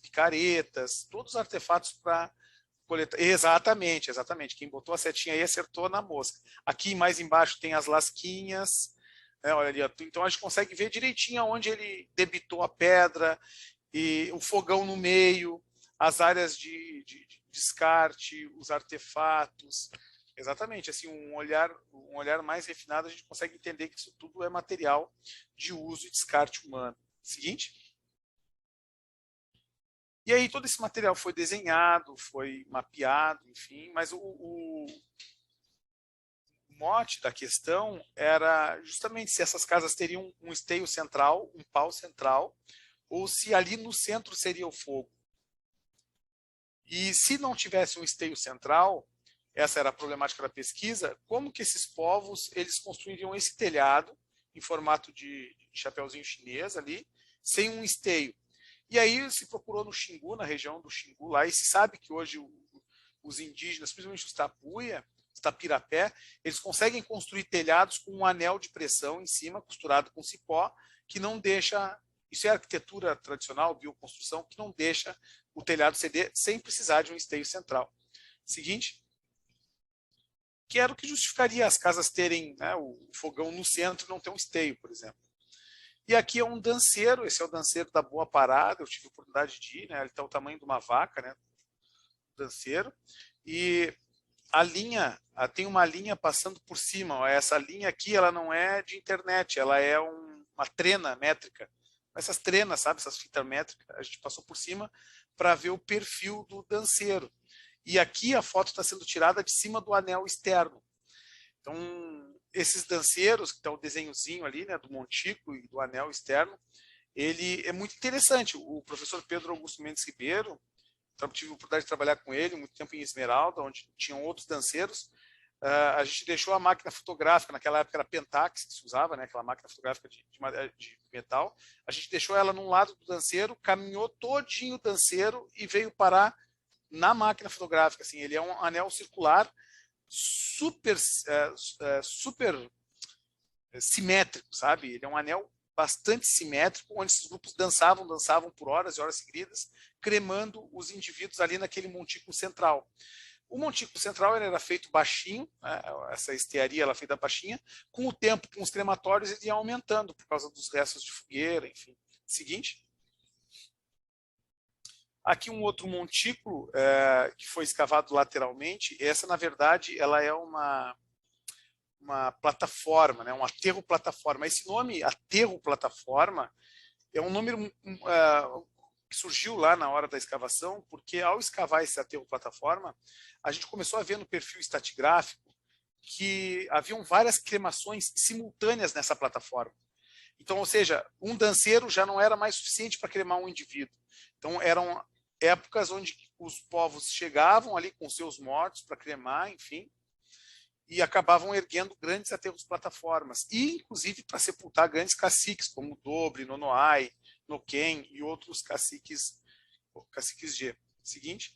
picaretas, todos os artefatos para coletar. Exatamente. Quem botou a setinha aí acertou na mosca. Aqui mais embaixo tem as lasquinhas. Né, olha ali, ó. Então a gente consegue ver direitinho onde ele debitou a pedra, e o fogão no meio, as áreas de descarte, os artefatos. Exatamente, assim, um olhar mais refinado, a gente consegue entender que isso tudo é material de uso e descarte humano. Seguinte. E aí todo esse material foi desenhado, foi mapeado, enfim, mas o mote da questão era justamente se essas casas teriam um esteio central, um pau central, ou se ali no centro seria o fogo. E se não tivesse um esteio central, essa era a problemática da pesquisa, como que esses povos eles construiriam esse telhado em formato de chapeuzinho chinês ali, sem um esteio? E aí se procurou no Xingu, na região do Xingu lá, e se sabe que hoje os indígenas, principalmente os Tapuia, os Tapirapé, eles conseguem construir telhados com um anel de pressão em cima, costurado com cipó, que não deixa, isso é arquitetura tradicional, bioconstrução, que não deixa o telhado ceder sem precisar de um esteio central. Seguinte. que era o que justificaria as casas terem, né, o fogão no centro e não ter um esteio, por exemplo. E aqui é um danceiro, esse é o danceiro da Boa Parada, eu tive a oportunidade de ir, né, ele está o tamanho de uma vaca, né, danceiro, e a linha, tem uma linha passando por cima, ó, essa linha aqui ela não é de internet, ela é uma trena métrica, essas trenas, sabe, essas fitas métricas, a gente passou por cima para ver o perfil do danceiro. E aqui a foto está sendo tirada de cima do anel externo. Então, esses danceiros, que está o desenhozinho ali, né, do montico e do anel externo, ele é muito interessante. O professor Pedro Augusto Mendes Ribeiro, tive a oportunidade de trabalhar com ele muito tempo em Esmeralda, onde tinham outros danceiros. A gente deixou a máquina fotográfica, naquela época era Pentax que se usava, né, aquela máquina fotográfica de metal. A gente deixou ela num lado do danceiro, caminhou todinho o danceiro e veio parar na máquina fotográfica. Assim, ele é um anel circular super simétrico, sabe? Ele é um anel bastante simétrico, onde esses grupos dançavam por horas e horas seguidas, cremando os indivíduos ali naquele montículo central. O montículo central ele era feito baixinho, né? Essa estearia ela feita baixinha, com o tempo, com os crematórios, ele ia aumentando por causa dos restos de fogueira, enfim. Seguinte. Aqui um outro montículo que foi escavado lateralmente. Essa, na verdade, ela é uma plataforma, né? Um aterro plataforma. Esse nome, aterro plataforma, é um nome que surgiu lá na hora da escavação, porque ao escavar esse aterro plataforma, a gente começou a ver no perfil estratigráfico que haviam várias cremações simultâneas nessa plataforma. Então, ou seja, um danceiro já não era mais suficiente para cremar um indivíduo. Então, eram épocas onde os povos chegavam ali com seus mortos para cremar, enfim, e acabavam erguendo grandes aterros plataformas, e inclusive para sepultar grandes caciques, como Dobre, Nonoai, Noquém e outros caciques G. Seguinte.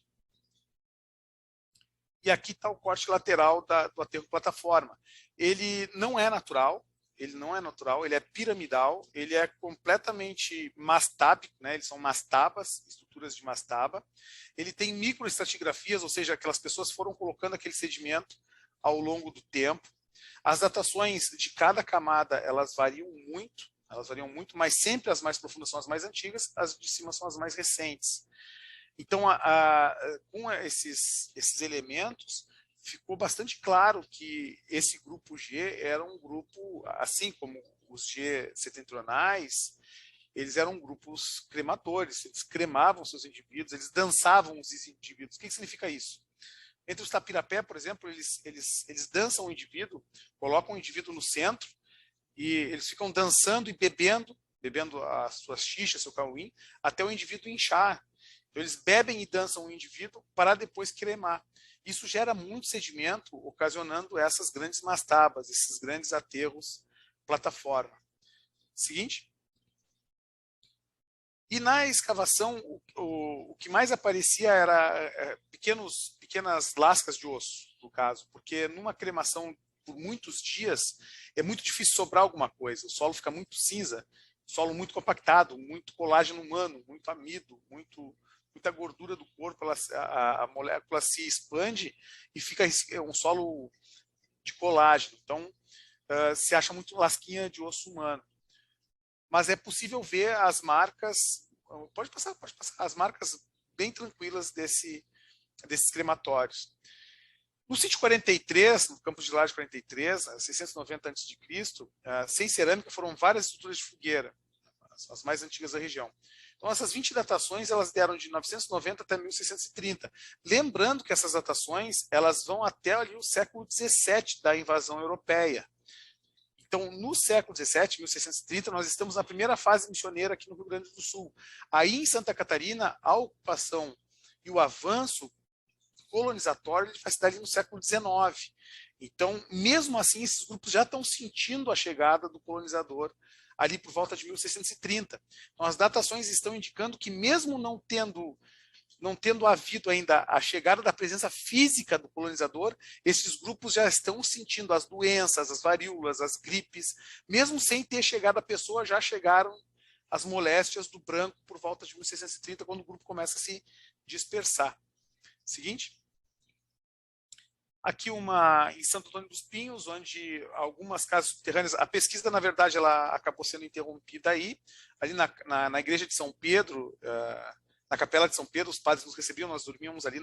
E aqui está o corte lateral do aterro plataforma. Ele não é natural, ele é piramidal, ele é completamente mastábico, né? Eles são mastabas, estruturas de mastaba. Ele tem microestratigrafias, ou seja, aquelas pessoas foram colocando aquele sedimento ao longo do tempo. As datações de cada camada, elas variam muito, mas sempre as mais profundas são as mais antigas, as de cima são as mais recentes. Então, com esses elementos, ficou bastante claro que esse grupo G era um grupo, assim como os G setentrionais, eles eram grupos cremadores, eles cremavam seus indivíduos, eles dançavam os indivíduos. O que significa isso? Entre os Tapirapé, por exemplo, eles dançam o indivíduo, colocam o indivíduo no centro e eles ficam dançando e bebendo as suas xixas, seu cauim, até o indivíduo inchar. Então, eles bebem e dançam o indivíduo para depois cremar. Isso gera muito sedimento, ocasionando essas grandes mastabas, esses grandes aterros plataforma. Seguinte. E na escavação, o que mais aparecia era pequenas lascas de osso, no caso, porque numa cremação por muitos dias é muito difícil sobrar alguma coisa. O solo fica muito cinza, solo muito compactado, muito colágeno humano, muito amido, muita gordura do corpo, a molécula se expande e fica um solo de colágeno. Então, se acha muito lasquinha de osso humano. Mas é possível ver as marcas, pode passar, as marcas bem tranquilas desses crematórios. No sítio 43, no Campos de Laje 43, 690 a.C., sem cerâmica, foram várias estruturas de fogueira, as mais antigas da região. Então, essas 20 datações, elas deram de 990 até 1630. Lembrando que essas datações, elas vão até ali o século XVII da invasão europeia. Então, no século XVII, 1630, nós estamos na primeira fase missioneira aqui no Rio Grande do Sul. Aí, em Santa Catarina, a ocupação e o avanço colonizatório ele vai se dar ali no século XIX. Então, mesmo assim, esses grupos já estão sentindo a chegada do colonizador ali por volta de 1630. Então, as datações estão indicando que, mesmo não tendo havido ainda a chegada da presença física do colonizador, esses grupos já estão sentindo as doenças, as varíolas, as gripes, mesmo sem ter chegado a pessoa, já chegaram as moléstias do branco por volta de 1630, quando o grupo começa a se dispersar. Seguinte. Aqui em Santo Antônio dos Pinhos, onde algumas casas subterrâneas, a pesquisa, na verdade, ela acabou sendo interrompida aí, ali na igreja de São Pedro, na capela de São Pedro, os padres nos recebiam, nós dormíamos ali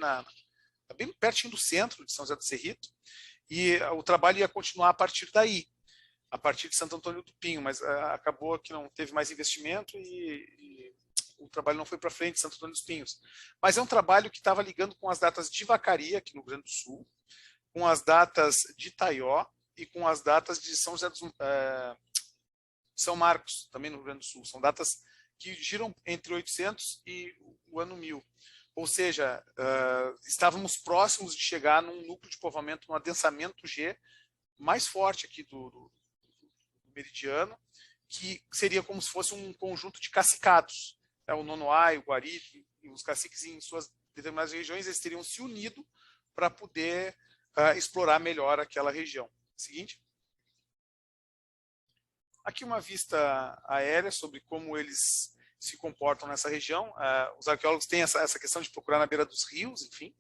bem pertinho do centro de São José do Cerrito, e o trabalho ia continuar a partir daí, a partir de Santo Antônio do Pinho, mas acabou que não teve mais investimento e o trabalho não foi para frente, Santo Antônio dos Pinhos. Mas é um trabalho que estava ligando com as datas de Vacaria, aqui no Rio Grande do Sul, com as datas de Taió e com as datas de São Marcos, também no Rio Grande do Sul. São datas que giram entre 800 e o ano 1000. Ou seja, estávamos próximos de chegar num núcleo de povoamento, num adensamento G mais forte aqui do meridiano, que seria como se fosse um conjunto de cacicados. O Nonoai, o Guari e os caciques em suas determinadas regiões, eles teriam se unido para poder explorar melhor aquela região. Seguinte. Aqui uma vista aérea sobre como eles se comportam nessa região. Os arqueólogos têm essa questão de procurar na beira dos rios, enfim,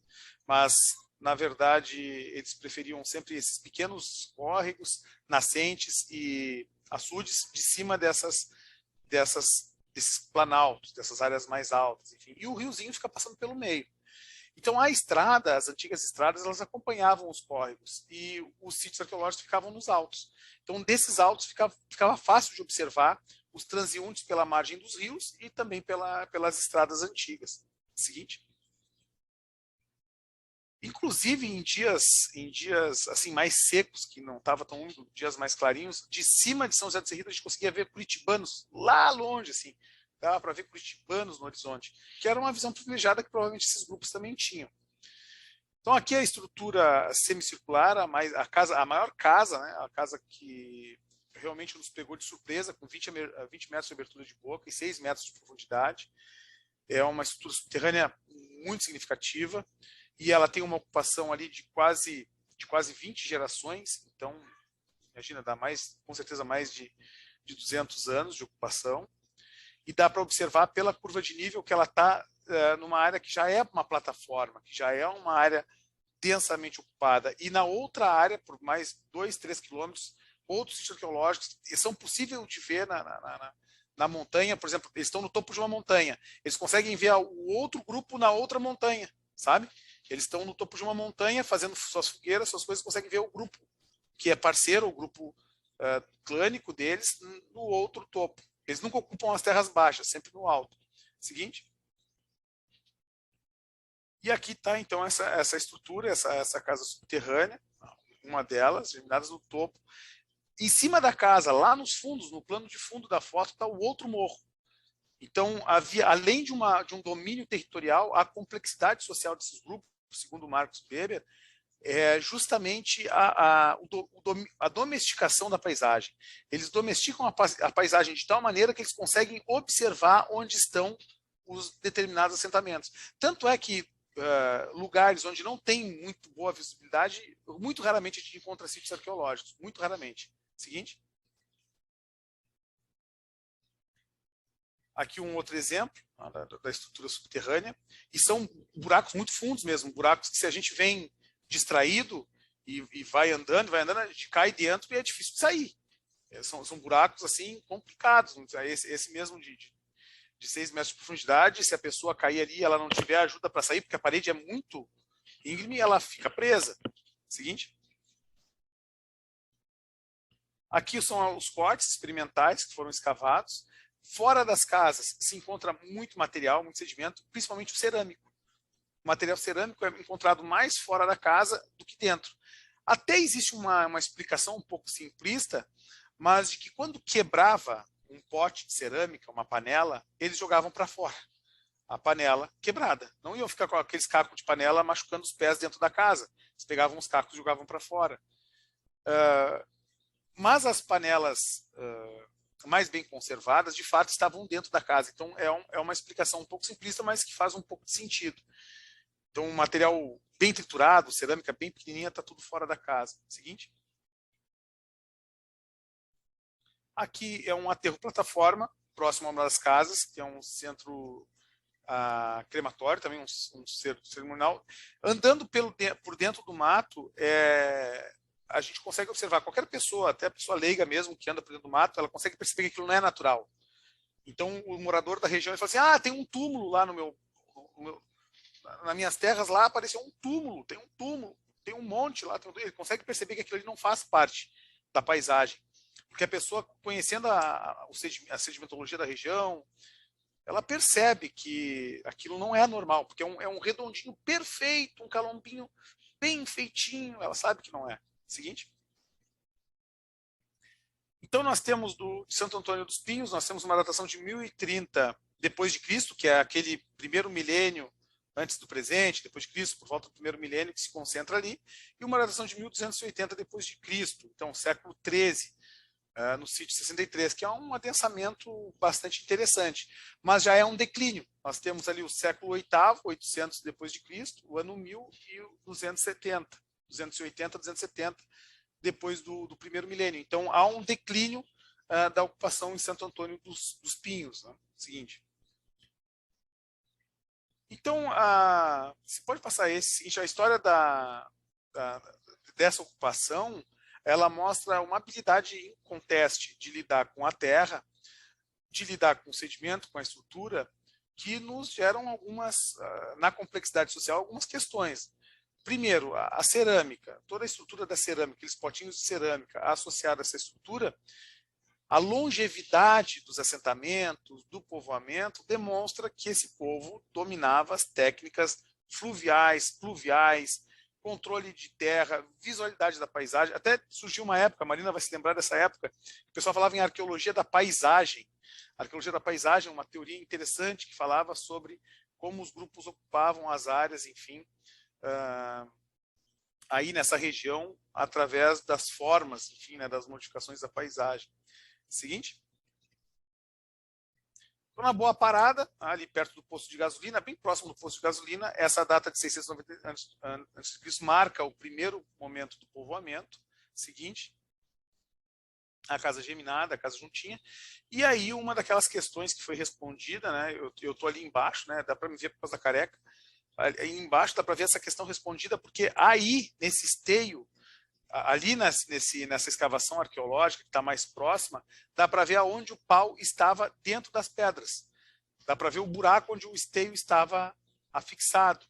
mas, na verdade, eles preferiam sempre esses pequenos córregos, nascentes e açudes de cima desses planaltos, dessas áreas mais altas, enfim. E o riozinho fica passando pelo meio. Então, as antigas estradas, elas acompanhavam os córregos e os sítios arqueológicos ficavam nos altos. Então, desses altos ficava fácil de observar os transeuntes pela margem dos rios e também pelas estradas antigas. Seguinte. Inclusive, em dias assim mais secos, que não estava tão úmido, dias mais clarinhos, de cima de São José do Cerrito, a gente conseguia ver curitibanos lá longe, assim. Dava para ver curitibanos no horizonte, que era uma visão privilegiada que provavelmente esses grupos também tinham. Então aqui a estrutura semicircular, a maior casa, né, a casa que realmente nos pegou de surpresa, com 20 metros de abertura de boca e 6 metros de profundidade. É uma estrutura subterrânea muito significativa e ela tem uma ocupação ali de quase 20 gerações, então imagina, dá com certeza mais de 200 anos de ocupação. E dá para observar pela curva de nível que ela está numa área que já é uma plataforma, que já é uma área densamente ocupada. E na outra área, por mais 2, 3 quilômetros, outros sítios arqueológicos são possíveis de ver na montanha. Por exemplo, eles estão no topo de uma montanha. Eles conseguem ver o outro grupo na outra montanha, sabe? Eles estão no topo de uma montanha, fazendo suas fogueiras, suas coisas, conseguem ver o grupo que é parceiro, o grupo clânico deles, no outro topo. Eles nunca ocupam as terras baixas, sempre no alto. Seguinte. E aqui está, então, essa estrutura, essa casa subterrânea, uma delas, germinadas no topo. Em cima da casa, lá nos fundos, no plano de fundo da foto, está o outro morro. Então, além de um domínio territorial, a complexidade social desses grupos, segundo Marcos Weber, é justamente a domesticação da paisagem. Eles domesticam a paisagem de tal maneira que eles conseguem observar onde estão os determinados assentamentos. Tanto é que lugares onde não tem muito boa visibilidade, muito raramente a gente encontra sítios arqueológicos, muito raramente. Seguinte. Aqui um outro exemplo da estrutura subterrânea, e são buracos muito fundos mesmo, buracos que se a gente vem distraído e vai andando, a gente cai dentro e é difícil de sair. São buracos assim complicados. Esse mesmo de 6 metros de profundidade, se a pessoa cair ali, ela não tiver ajuda para sair, porque a parede é muito íngreme, ela fica presa. Seguinte. Aqui são os cortes experimentais que foram escavados. Fora das casas se encontra muito material, muito sedimento, principalmente o cerâmico. O material cerâmico é encontrado mais fora da casa do que dentro. Até existe uma explicação um pouco simplista, mas de que quando quebrava um pote de cerâmica, uma panela, eles jogavam para fora a panela quebrada. Não iam ficar com aqueles cacos de panela machucando os pés dentro da casa. Eles pegavam os cacos e jogavam para fora. Mas as panelas mais bem conservadas, de fato, estavam dentro da casa. Então, é uma explicação um pouco simplista, mas que faz um pouco de sentido. Então, um material bem triturado, cerâmica bem pequenininha, está tudo fora da casa. Seguinte. Aqui é um aterro plataforma, próximo a uma das casas, que é um centro crematório, também um cerco cerimonial. Andando por dentro do mato, a gente consegue observar, qualquer pessoa, até a pessoa leiga mesmo, que anda por dentro do mato, ela consegue perceber que aquilo não é natural. Então, o morador da região ele fala assim, tem um túmulo lá nas minhas terras, lá apareceu um túmulo, tem um monte lá. Ele consegue perceber que aquilo ali não faz parte da paisagem. Porque a pessoa, conhecendo a sedimentologia da região, ela percebe que aquilo não é normal, porque é um redondinho perfeito, um calombinho bem feitinho, ela sabe que não é. Seguinte. Então nós temos de Santo Antônio dos Pinhos, nós temos uma datação de 1030 depois de Cristo, que é aquele primeiro milênio antes do presente, depois de Cristo, por volta do primeiro milênio, que se concentra ali, e uma datação de 1280 depois de Cristo, então século XIII, no sítio 63, que é um adensamento bastante interessante, mas já é um declínio. Nós temos ali o século VIII, 800 depois de Cristo, o ano 1000 e o 270, 280, 270 depois do primeiro milênio. Então há um declínio da ocupação em Santo Antônio dos Pinhos. Né? Seguinte. Então, você pode passar seguinte, a história dessa ocupação, ela mostra uma habilidade inconteste de lidar com a terra, de lidar com o sedimento, com a estrutura, que nos geram algumas, na complexidade social, algumas questões. Primeiro, a cerâmica, toda a estrutura da cerâmica, aqueles potinhos de cerâmica associada a essa estrutura, a longevidade dos assentamentos, do povoamento, demonstra que esse povo dominava as técnicas fluviais, pluviais, controle de terra, visualidade da paisagem. Até surgiu uma época, a Marina vai se lembrar dessa época, o pessoal falava em arqueologia da paisagem. A arqueologia da paisagem é uma teoria interessante que falava sobre como os grupos ocupavam as áreas, enfim, aí nessa região, através das formas, enfim, né, das modificações da paisagem. Seguinte. Estou na Boa Parada, ali perto do posto de gasolina, bem próximo do posto de gasolina. Essa data de 690 a.C. marca o primeiro momento do povoamento. Seguinte. A casa geminada, a casa juntinha. E aí uma daquelas questões que foi respondida, né, eu estou ali embaixo, né, dá para me ver por causa da careca. Aí embaixo dá para ver essa questão respondida, porque aí, nesse esteio, ali nessa escavação arqueológica que está mais próxima, dá para ver aonde o pau estava dentro das pedras. Dá para ver o buraco onde o esteio estava afixado.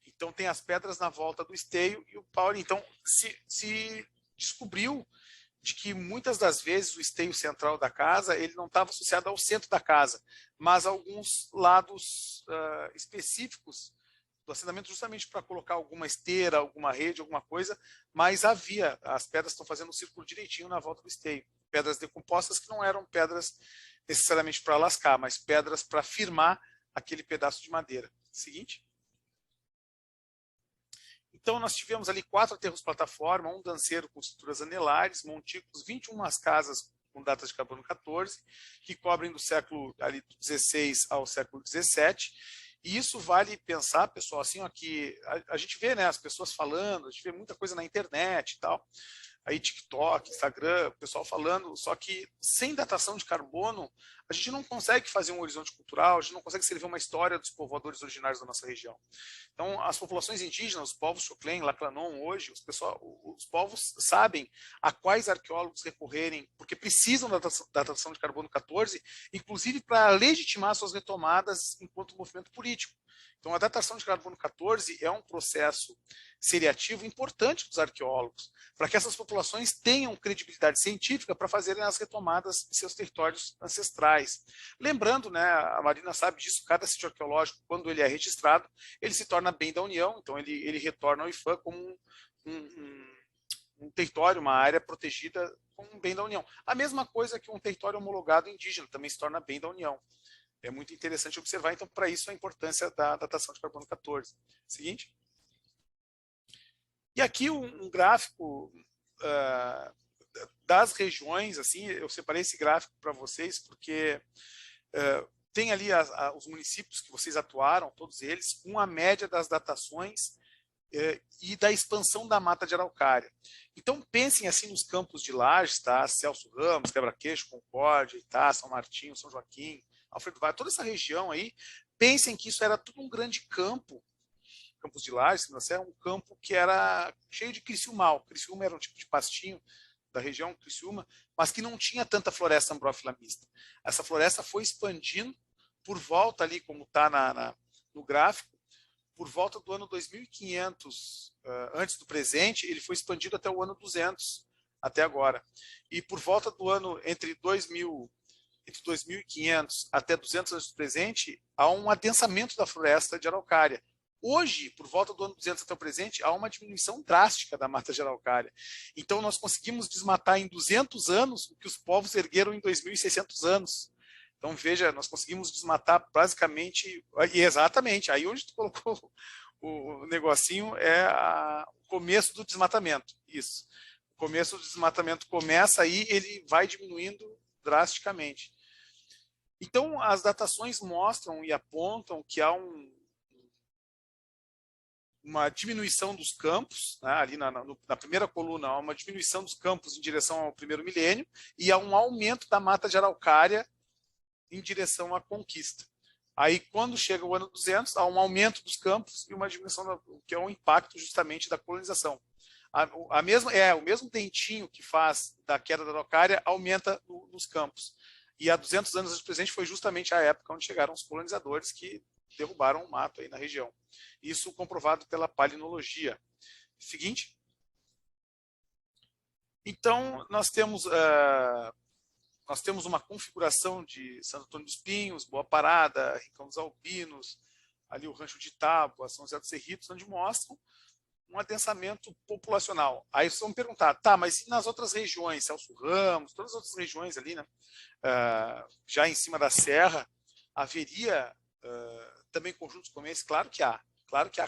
Então tem as pedras na volta do esteio e o pau. Então se descobriu de que muitas das vezes o esteio central da casa ele não estava associado ao centro da casa, mas a alguns lados específicos do assentamento, justamente para colocar alguma esteira, alguma rede, alguma coisa, mas as pedras estão fazendo um círculo direitinho na volta do esteio. Pedras decompostas que não eram pedras necessariamente para lascar, mas pedras para firmar aquele pedaço de madeira. Seguinte. Então, nós tivemos ali 4 aterros-plataforma, um danceiro com estruturas anelares, montículos, 21 casas com datas de carbono 14, que cobrem do século ali, 16 ao século 17. E isso vale pensar, pessoal, assim, ó, que a gente vê, né, as pessoas falando, a gente vê muita coisa na internet e tal, aí TikTok, Instagram, o pessoal falando, só que sem datação de carbono, a gente não consegue fazer um horizonte cultural, a gente não consegue escrever uma história dos povoadores originários da nossa região. Então, as populações indígenas, os povos Xoclen, Laclanon, hoje, os povos sabem a quais arqueólogos recorrerem, porque precisam da datação de carbono 14, inclusive para legitimar suas retomadas enquanto movimento político. Então, a datação de carbono 14 é um processo seriativo importante dos arqueólogos, para que essas populações tenham credibilidade científica para fazerem as retomadas em seus territórios ancestrais. Lembrando, né, a Marina sabe disso, cada sítio arqueológico, quando ele é registrado, ele se torna bem da União, então ele retorna ao IFAM como um território, uma área protegida como um bem da União. A mesma coisa que um território homologado indígena, também se torna bem da União. É muito interessante observar, então, para isso, a importância da datação de carbono 14. Seguinte. E aqui um gráfico das regiões, assim, eu separei esse gráfico para vocês, porque tem ali os municípios que vocês atuaram, todos eles, com a média das datações e da expansão da mata de araucária. Então, pensem assim nos campos de Lages, tá? Celso Ramos, Quebra-Queixo, Concórdia, Itá, São Martinho, São Joaquim, Alfredo Vale, toda essa região aí, Pensem que isso era tudo um grande campo, Campos de Lages, é um campo que era cheio de criciúmal. Criciúma era um tipo de pastinho da região Criciúma, mas que não tinha tanta floresta ambrófila mista. Essa floresta foi expandindo por volta ali, como está no gráfico, por volta do ano 2500, antes do presente, ele foi expandido até o ano 200, até agora. E por volta do ano, entre 2500 até 200 antes do presente, há um adensamento da floresta de araucária. Hoje, por volta do ano 200 até o presente, há uma diminuição drástica da mata de araucária. Então, nós conseguimos desmatar em 200 anos o que os povos ergueram em 2.600 anos. Então, veja, nós conseguimos desmatar basicamente... E exatamente, aí onde tu colocou o negocinho é o começo do desmatamento. Isso. O começo do desmatamento começa aí, ele vai diminuindo drasticamente. Então, as datações mostram e apontam que há uma diminuição dos campos, né, ali na primeira coluna, há uma diminuição dos campos em direção ao primeiro milênio e há um aumento da mata de araucária em direção à conquista. Aí, quando chega o ano 200, há um aumento dos campos e uma diminuição, que é um impacto justamente da colonização. O mesmo dentinho que faz da queda da araucária aumenta nos campos. E há 200 anos antes do presente foi justamente a época onde chegaram os colonizadores que derrubaram o mato aí na região. Isso comprovado pela palinologia. Seguinte. Então, nós temos uma configuração de Santo Antônio dos Pinhos, Boa Parada, Rincão dos Alpinos, ali o Rancho de Tábua, São José dos Cerritos, onde mostram um adensamento populacional. Aí vocês vão perguntar, tá, mas e nas outras regiões, Celso Ramos, todas as outras regiões ali, né, já em cima da serra, haveria também conjuntos como esse? Claro que há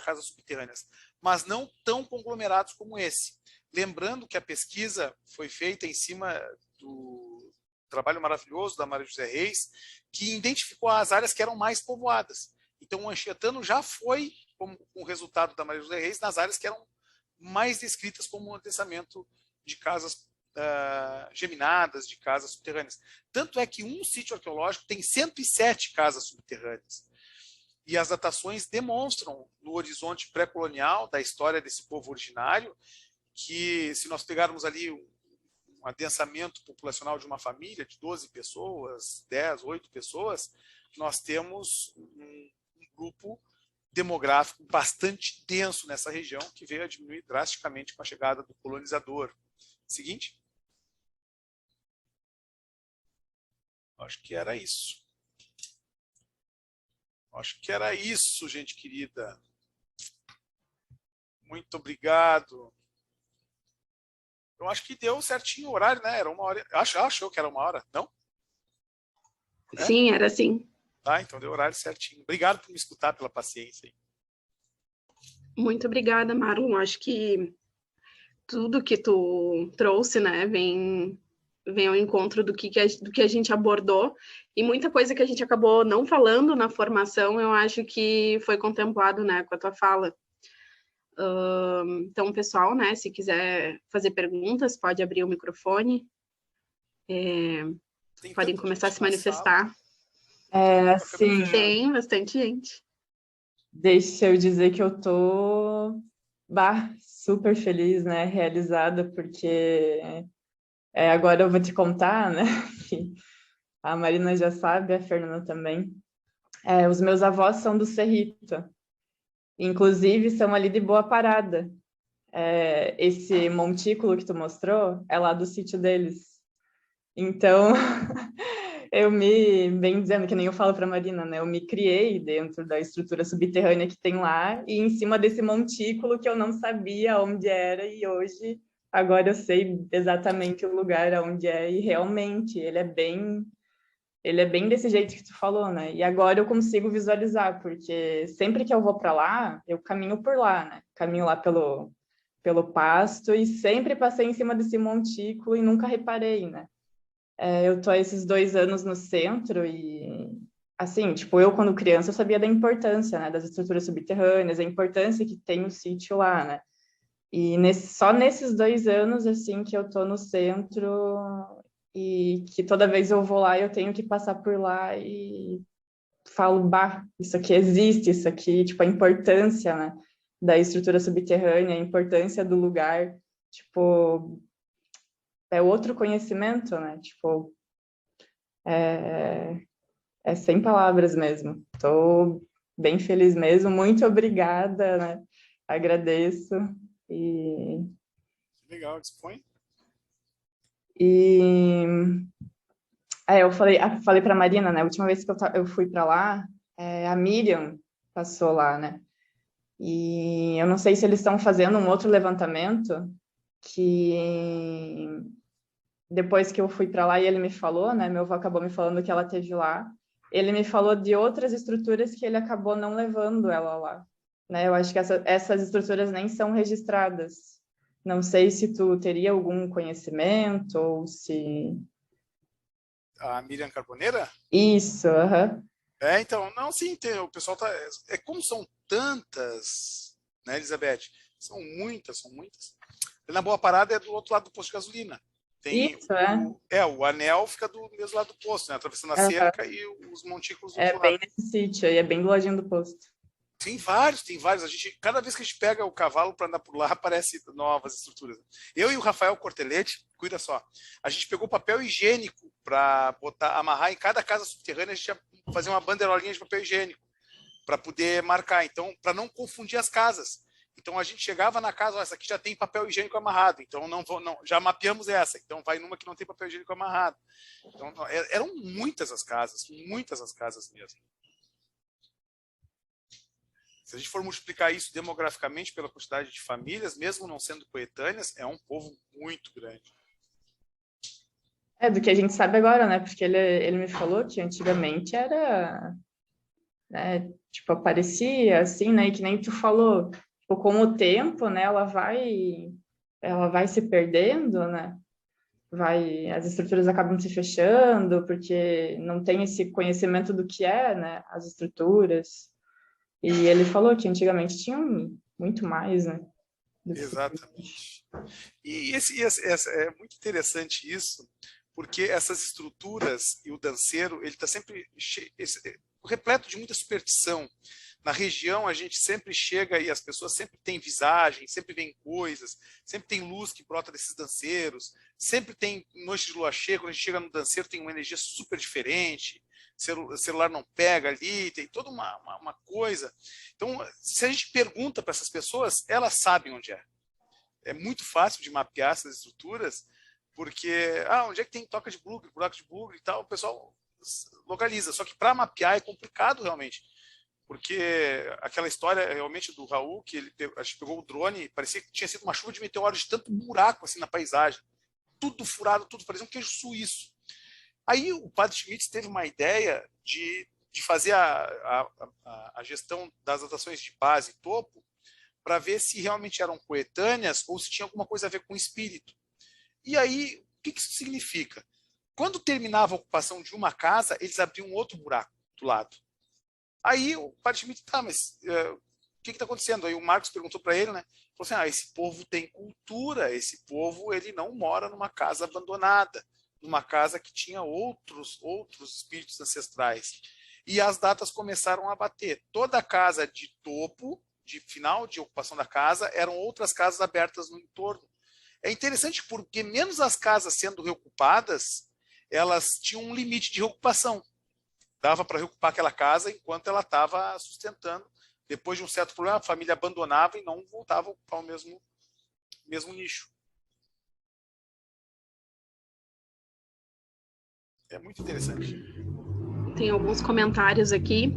casas subterrâneas, mas não tão conglomerados como esse. Lembrando que a pesquisa foi feita em cima do trabalho maravilhoso da Maria José Reis, que identificou as áreas que eram mais povoadas. Então, o Anchietano já foi, como o resultado da Maria José Reis, nas áreas que eram mais descritas como um adensamento de casas geminadas, de casas subterrâneas. Tanto é que um sítio arqueológico tem 107 casas subterrâneas. E as datações demonstram, no horizonte pré-colonial da história desse povo originário, que se nós pegarmos ali um adensamento populacional de uma família de 12 pessoas, 10, 8 pessoas, nós temos um grupo demográfico bastante denso nessa região, que veio a diminuir drasticamente com a chegada do colonizador. Seguinte. Acho que era isso. Acho que era isso, gente querida. Muito obrigado. Eu acho que deu certinho o horário, né? Era 1 hora. Achou que era 1 hora, não? Sim, era assim. Tá, então deu o horário certinho. Obrigado por me escutar, pela paciência aí. Muito obrigada, Marlon. Acho que tudo que tu trouxe, né, vem ao encontro do que a gente abordou, e muita coisa que a gente acabou não falando na formação, eu acho que foi contemplado, né, com a tua fala. Então, pessoal, né, se quiser fazer perguntas, pode abrir o microfone, podem começar a se manifestar. Sim. Tem bastante gente. Deixa eu dizer que eu tô super feliz, né, realizada, porque agora eu vou te contar, né, que a Marina já sabe, a Fernanda também. Os meus avós são do Cerrito, inclusive são ali de Boa Parada. Esse montículo que tu mostrou é lá do sítio deles. Então, bem dizendo, que nem eu falo para a Marina, né? Eu me criei dentro da estrutura subterrânea que tem lá e em cima desse montículo que eu não sabia onde era, e hoje, agora eu sei exatamente o lugar onde é, e realmente ele é bem desse jeito que tu falou, né? E agora eu consigo visualizar, porque sempre que eu vou para lá, eu caminho por lá, né? Caminho lá pelo pasto e sempre passei em cima desse montículo e nunca reparei, né? Eu tô há esses 2 anos no centro e, assim, tipo, eu quando criança eu sabia da importância, né, das estruturas subterrâneas, a importância que tem o sítio lá, né? E só nesses 2 anos, assim, que eu tô no centro e que toda vez eu vou lá eu tenho que passar por lá e falo, bah, isso aqui existe, isso aqui, tipo, a importância, né, da estrutura subterrânea, a importância do lugar, tipo, é outro conhecimento, né, tipo, é sem palavras mesmo. Estou bem feliz mesmo, muito obrigada, né, agradeço, e... Legal, dispõe. E eu falei para a Marina, né? A última vez que eu fui para lá, a Miriam passou lá, né? E eu não sei se eles estão fazendo um outro levantamento que depois que eu fui para lá e ele me falou, né? Meu avô acabou me falando que ela teve lá. Ele me falou de outras estruturas que ele acabou não levando ela lá, né? Eu acho que essas estruturas nem são registradas. Não sei se tu teria algum conhecimento ou se... A Miriam Carboneira? Isso, aham. Então, não, sim, o pessoal tá... como são tantas, né, Elizabeth? São muitas. Na Boa Parada é do outro lado do posto de gasolina. Tem Isso, o anel fica do mesmo lado do posto, né? Atravessando a cerca e os montículos do outro bem lado. nesse sítio aí, é bem do ladinho do posto. Tem vários. Cada vez que a gente pega o cavalo para andar por lá, aparecem novas estruturas. Eu e o Rafael Cortelete, cuida só, a gente pegou papel higiênico para amarrar em cada casa subterrânea, a gente ia fazer uma bandeirolinha de papel higiênico para poder marcar, então, para não confundir as casas. Então a gente chegava na casa, essa aqui já tem papel higiênico amarrado, então não, já mapeamos essa, então vai numa que não tem papel higiênico amarrado. Então eram muitas as casas mesmo. Se a gente for multiplicar isso demograficamente pela quantidade de famílias, mesmo não sendo coetâneas, é um povo muito grande. Do que a gente sabe agora, né? Porque ele me falou que antigamente era, né, tipo, aparecia assim, né? E que nem tu falou, tipo, com o tempo, né, ela vai se perdendo, né? As estruturas acabam se fechando porque não tem esse conhecimento do que é, né, as estruturas. E ele falou que antigamente tinham muito mais, né? Exatamente. E é muito interessante isso, porque essas estruturas e o danceiro, ele está sempre repleto de muita superstição. Na região, a gente sempre chega e as pessoas sempre têm visagem, sempre veem coisas, sempre tem luz que brota desses danceiros, sempre tem noite de lua cheia, quando a gente chega no danceiro tem uma energia super diferente, o celular não pega ali, tem toda uma coisa. Então, se a gente pergunta para essas pessoas, elas sabem onde é. É muito fácil de mapear essas estruturas, porque, onde é que tem toca de bugre, buraco de bugre e tal, o pessoal localiza. Só que para mapear é complicado realmente, porque aquela história realmente do Raul, que ele pegou o drone, parecia que tinha sido uma chuva de meteoros de tanto buraco assim na paisagem, tudo furado, tudo parecia um queijo suíço. Aí o padre Schmitz teve uma ideia de fazer a gestão das datações de base e topo para ver se realmente eram coetâneas ou se tinha alguma coisa a ver com o espírito. E aí, o que isso significa? Quando terminava a ocupação de uma casa, eles abriam outro buraco do lado. Aí o padre Schmitz, mas o que está acontecendo? Aí o Marcos perguntou para ele, né? Falou assim, esse povo tem cultura, esse povo ele não mora numa casa abandonada, numa casa que tinha outros espíritos ancestrais. E as datas começaram a bater. Toda a casa de topo, de final de ocupação da casa, eram outras casas abertas no entorno. É interessante porque menos as casas sendo reocupadas, elas tinham um limite de reocupação. Dava para reocupar aquela casa enquanto ela estava sustentando. Depois de um certo problema, a família abandonava e não voltava a ocupar o mesmo nicho. É muito interessante. Tem alguns comentários aqui,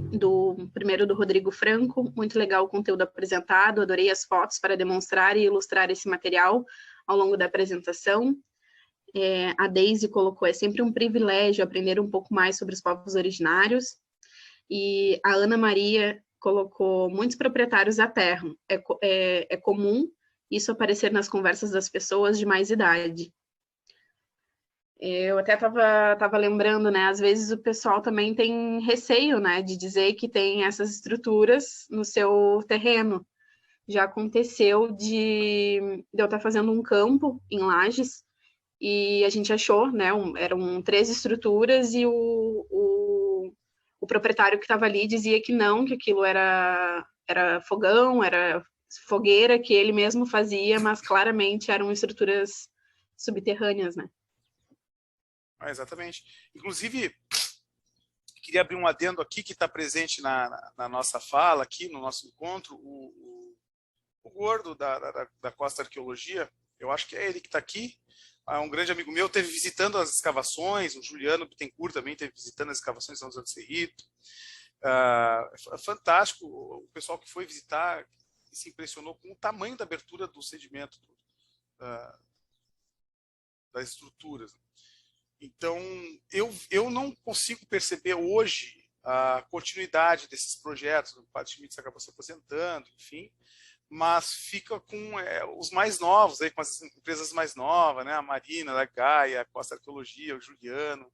primeiro do Rodrigo Franco, muito legal o conteúdo apresentado, adorei as fotos para demonstrar e ilustrar esse material ao longo da apresentação. A Deise colocou, é sempre um privilégio aprender um pouco mais sobre os povos originários. E a Ana Maria colocou, muitos proprietários aterram, é comum isso aparecer nas conversas das pessoas de mais idade. Eu até estava lembrando, né? Às vezes o pessoal também tem receio, né? De dizer que tem essas estruturas no seu terreno. Já aconteceu de eu estar fazendo um campo em Lages e a gente achou, né? Eram 3 estruturas e o o proprietário que estava ali dizia que não, que aquilo era fogão, era fogueira que ele mesmo fazia, mas claramente eram estruturas subterrâneas, né? Exatamente. Inclusive, queria abrir um adendo aqui que está presente na nossa fala, aqui no nosso encontro, o Gordo da Costa Arqueologia, eu acho que é ele que está aqui, um grande amigo meu, esteve visitando as escavações, o Juliano Bittencourt também esteve visitando as escavações de São José do Cerrito. É fantástico, o pessoal que foi visitar se impressionou com o tamanho da abertura do sedimento das estruturas. Então, eu não consigo perceber hoje a continuidade desses projetos. O Padre Schmitz acabou se aposentando, enfim, mas fica com os mais novos, aí, com as empresas mais novas, né? A Marina, a Gaia, a Costa Arqueologia, o Juliano,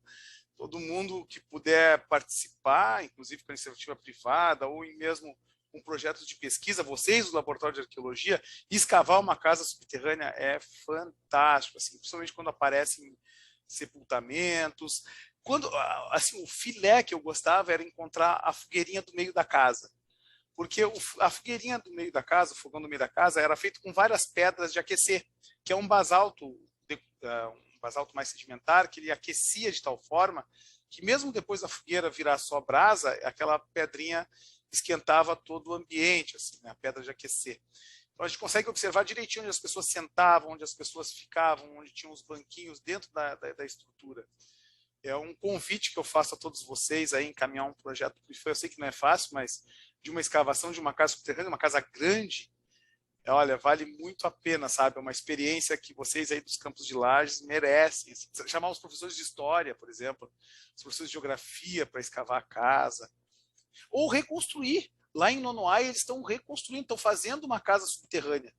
todo mundo que puder participar, inclusive com a iniciativa privada ou mesmo com projetos de pesquisa, vocês, do Laboratório de Arqueologia, escavar uma casa subterrânea é fantástico, assim, principalmente quando aparecem sepultamentos. Quando, assim, o filé que eu gostava era encontrar a fogueirinha do meio da casa, porque a fogueirinha do meio da casa, o fogão do meio da casa, era feito com várias pedras de aquecer, que é um basalto mais sedimentar, que ele aquecia de tal forma que mesmo depois da fogueira virar só brasa, aquela pedrinha esquentava todo o ambiente, assim, né? A pedra de aquecer. Então a gente consegue observar direitinho onde as pessoas sentavam, onde as pessoas ficavam, onde tinham os banquinhos dentro da estrutura. É um convite que eu faço a todos vocês aí, encaminhar um projeto. Eu sei que não é fácil, mas de uma escavação de uma casa subterrânea, uma casa grande, olha, vale muito a pena, sabe? É uma experiência que vocês aí dos Campos de Lages merecem. Assim, chamar os professores de história, por exemplo, os professores de geografia para escavar a casa. Ou reconstruir. Lá em Nonoai, eles estão reconstruindo, estão fazendo uma casa subterrânea.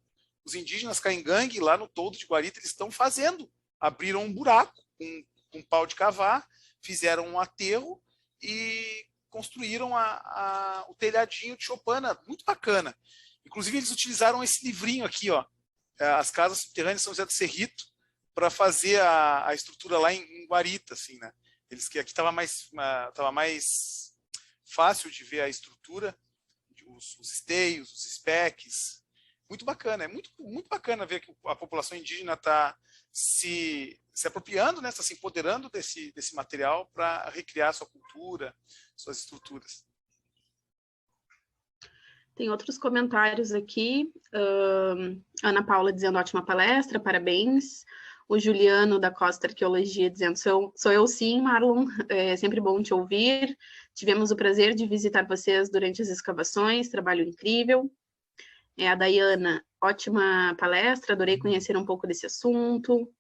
Os indígenas Caingangue, lá no Toldo de Guarita, eles estão fazendo. Abriram um buraco com um pau de cavar, fizeram um aterro e construíram o telhadinho de Chopana. Muito bacana. Inclusive, eles utilizaram esse livrinho aqui, ó, As Casas Subterrâneas de São José do Cerrito, para fazer a estrutura lá em Guarita, assim, né? Eles que aqui estava mais fácil de ver a estrutura, os esteios, os specs. Muito bacana, é muito bacana ver que a população indígena está se apropriando, né? Está se empoderando desse material para recriar sua cultura, suas estruturas. Tem outros comentários aqui. Ana Paula dizendo ótima palestra, parabéns. O Juliano da Costa Arqueologia dizendo sou eu sim, Marlon, é sempre bom te ouvir. Tivemos o prazer de visitar vocês durante as escavações, trabalho incrível. A Dayana, ótima palestra, adorei conhecer um pouco desse assunto.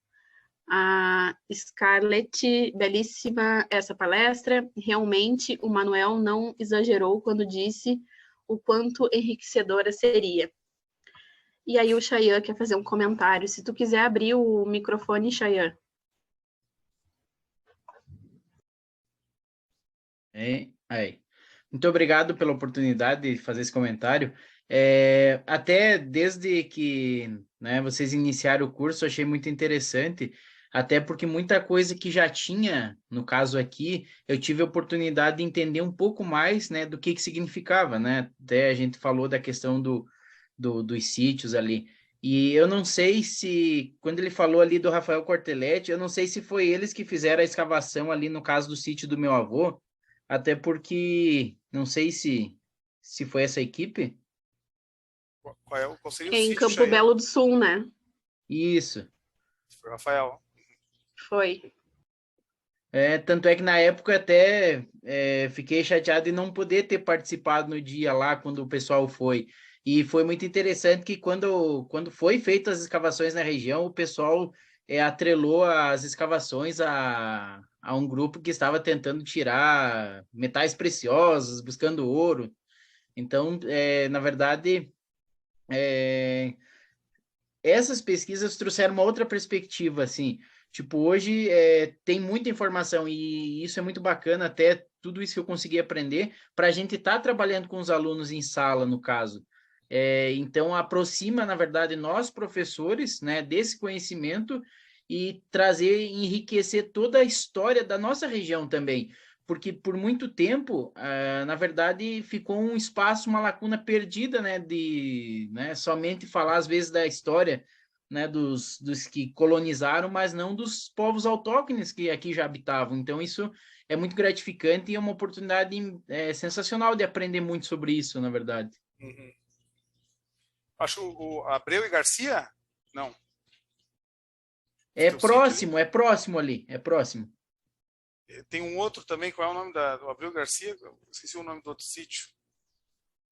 A Scarlett, belíssima essa palestra. Realmente, o Manuel não exagerou quando disse o quanto enriquecedora seria. E aí o Chayan quer fazer um comentário. Se tu quiser abrir o microfone, Chayan. Aí. Muito obrigado pela oportunidade de fazer esse comentário. Até desde que, né, vocês iniciaram o curso, eu achei muito interessante, até porque muita coisa que já tinha, no caso aqui, eu tive a oportunidade de entender um pouco mais, né, do que significava, né? Até a gente falou da questão dos sítios ali. E eu não sei se, quando ele falou ali do Rafael Cortelletti, eu não sei se foi eles que fizeram a escavação ali no caso do sítio do meu avô, até porque não sei se foi essa equipe. Qual seria o em sítio, Campo Chayan? Belo do Sul, né? Isso. Foi o Rafael. Foi. Tanto é que na época até fiquei chateado de não poder ter participado no dia lá, quando o pessoal foi. E foi muito interessante que quando foi feitas as escavações na região, o pessoal atrelou as escavações a um grupo que estava tentando tirar metais preciosos, buscando ouro. Então, na verdade, essas pesquisas trouxeram uma outra perspectiva, assim. Tipo, hoje tem muita informação e isso é muito bacana, até tudo isso que eu consegui aprender, para a gente estar trabalhando com os alunos em sala, no caso. Então, aproxima, na verdade, nós, professores, né, desse conhecimento e trazer, enriquecer toda a história da nossa região também. porque por muito tempo, na verdade, ficou um espaço, uma lacuna perdida, né, de, né, somente falar, às vezes, da história, né, dos que colonizaram, mas não dos povos autóctones que aqui já habitavam. Então, isso é muito gratificante e é uma oportunidade sensacional de aprender muito sobre isso, na verdade. Uhum. Acho o Abreu e Garcia? Não. É Teu sítio ali? próximo, é próximo ali, é próximo. Tem um outro também, qual é o nome do Abreu Garcia? Eu esqueci o nome do outro sítio.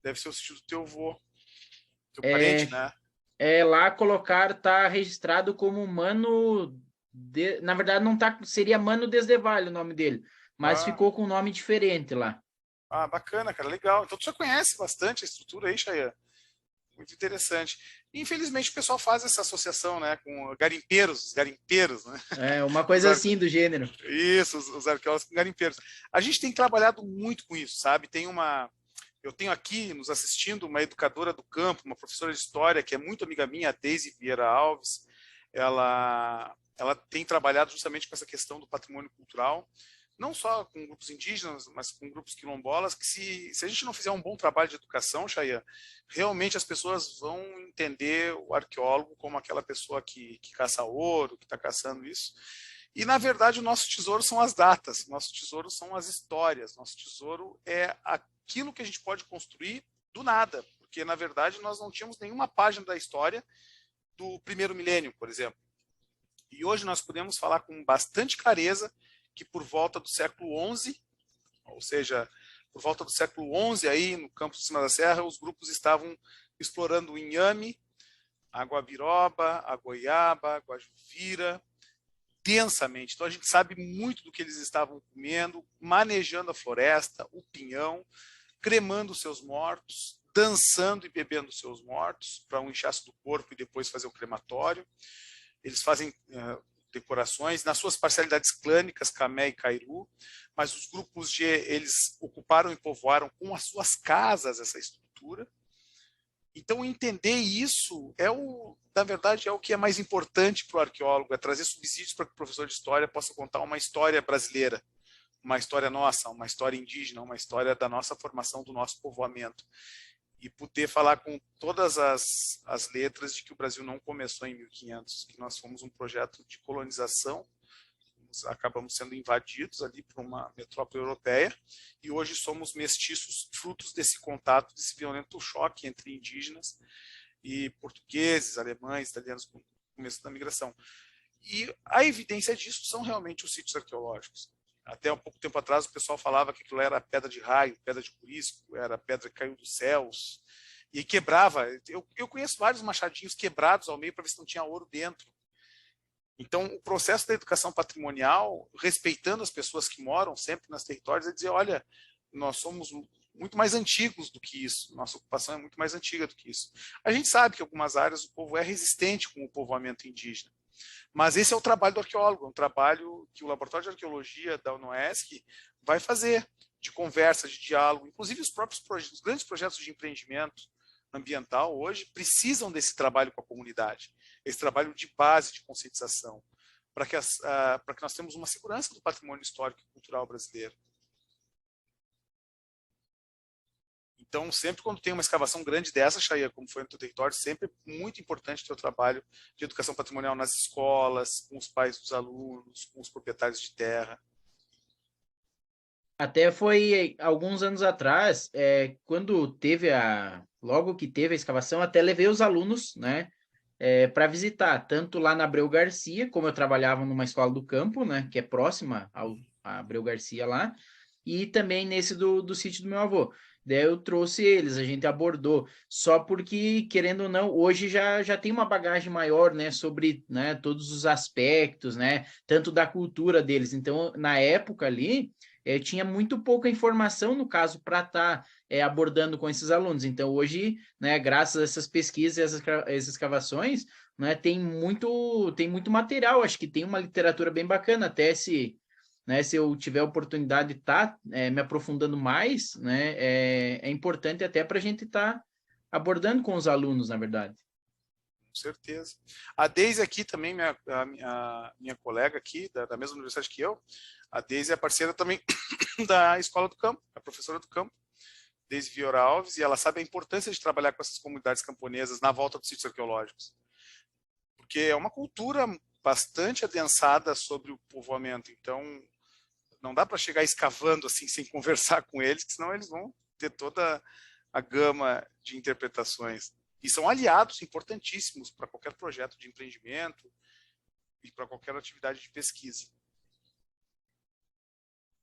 Deve ser o sítio do teu avô. Teu parente, né? Lá colocar, tá registrado como Mano... Na verdade, não tá, seria Mano Desdevale o nome dele, mas Ah, ficou com um nome diferente lá. bacana, cara, legal. Então tu já conhece bastante a estrutura aí, Chayan. Muito interessante. Infelizmente o pessoal faz essa associação, né, com garimpeiros, né? É uma Os coisa assim do gênero. Isso, os arqueólogos com garimpeiros. A gente tem trabalhado muito com isso, sabe? Eu tenho aqui nos assistindo uma educadora do campo, uma professora de história que é muito amiga minha, a Deise Vieira Alves. Ela tem trabalhado justamente com essa questão do patrimônio cultural, não só com grupos indígenas, mas com grupos quilombolas, que se a gente não fizer um bom trabalho de educação, Chayan, realmente as pessoas vão entender o arqueólogo como aquela pessoa que caça ouro, que está caçando isso. E, na verdade, o nosso tesouro são as datas, nosso tesouro são as histórias, nosso tesouro é aquilo que a gente pode construir do nada, porque, na verdade, nós não tínhamos nenhuma página da história do primeiro milênio, por exemplo. E hoje nós podemos falar com bastante clareza que por volta do século XI, ou seja, por volta do século XI, aí no campo de cima da serra, os grupos estavam explorando o inhame, a guabiroba, a goiaba, a guajuvira, densamente. Então a gente sabe muito do que eles estavam comendo, manejando a floresta, o pinhão, cremando seus mortos, dançando e bebendo seus mortos para um inchaço do corpo e depois fazer o crematório. Eles fazem decorações nas suas parcialidades clânicas, Camé e Cairu, mas os grupos G, eles ocuparam e povoaram com as suas casas essa estrutura. Então, entender isso na verdade, é o que é mais importante para o arqueólogo, é trazer subsídios para que o professor de história possa contar uma história brasileira, uma história nossa, uma história indígena, uma história da nossa formação, do nosso povoamento. E poder falar com todas as letras de que o Brasil não começou em 1500, que nós fomos um projeto de colonização, acabamos sendo invadidos ali por uma metrópole europeia, e hoje somos mestiços frutos desse contato, desse violento choque entre indígenas e portugueses, alemães, italianos no começo da migração. E a evidência disso são realmente os sítios arqueológicos. Até um pouco tempo atrás o pessoal falava que aquilo era pedra de raio, pedra de curisco, era pedra que caiu dos céus, e quebrava. Eu conheço vários machadinhos quebrados ao meio para ver se não tinha ouro dentro. Então, o processo da educação patrimonial, respeitando as pessoas que moram sempre nos territórios, é dizer, olha, nós somos muito mais antigos do que isso, nossa ocupação é muito mais antiga do que isso. A gente sabe que em algumas áreas o povo é resistente com o povoamento indígena, mas esse é o trabalho do arqueólogo, é um trabalho que o Laboratório de Arqueologia da UNOESC vai fazer, de conversa, de diálogo, inclusive os próprios os grandes projetos de empreendimento ambiental hoje precisam desse trabalho com a comunidade, esse trabalho de base, de conscientização, para que nós tenhamos uma segurança do patrimônio histórico e cultural brasileiro. Então, sempre quando tem uma escavação grande dessa, Chayan, como foi no teu território, sempre é muito importante o teu trabalho de educação patrimonial nas escolas, com os pais dos alunos, com os proprietários de terra. Até foi alguns anos atrás, quando logo que teve a escavação, até levei os alunos, né, para visitar, tanto lá na Abreu Garcia, como eu trabalhava numa escola do campo, né, que é próxima a Abreu Garcia lá, e também nesse do sítio do meu avô. Daí eu trouxe eles, a gente abordou, só porque, querendo ou não, hoje já tem uma bagagem maior, né, sobre, né, todos os aspectos, né, tanto da cultura deles. Então, na época ali, tinha muito pouca informação, no caso, para estar abordando com esses alunos. Então, hoje, né, graças a essas pesquisas, essas escavações, né, tem muito material, acho que tem uma literatura bem bacana, até se eu tiver a oportunidade de estar me aprofundando mais, né, é importante até para a gente estar abordando com os alunos, na verdade. Com certeza. A Deise aqui também, minha colega aqui, da mesma universidade que eu, a Deise é parceira também da Escola do Campo, a professora do campo, Deise Vieira Alves, e ela sabe a importância de trabalhar com essas comunidades camponesas na volta dos sítios arqueológicos. Porque é uma cultura bastante adensada sobre o povoamento, então não dá para chegar escavando assim sem conversar com eles, senão eles vão ter toda a gama de interpretações. E são aliados importantíssimos para qualquer projeto de empreendimento e para qualquer atividade de pesquisa.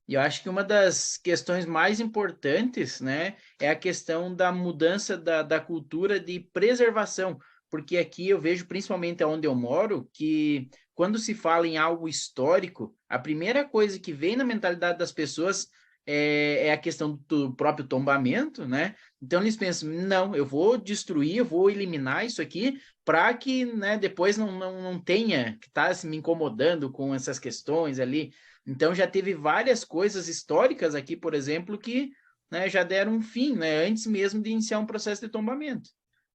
E eu acho que uma das questões mais importantes, né, é a questão da mudança da cultura de preservação, porque aqui eu vejo, principalmente onde eu moro, que quando se fala em algo histórico, a primeira coisa que vem na mentalidade das pessoas é a questão do próprio tombamento, né? Então eles pensam, não, eu vou destruir, eu vou eliminar isso aqui para que, né, depois não tenha que estar me incomodando com essas questões ali. Então já teve várias coisas históricas aqui, por exemplo, que, né, já deram um fim, né, antes mesmo de iniciar um processo de tombamento.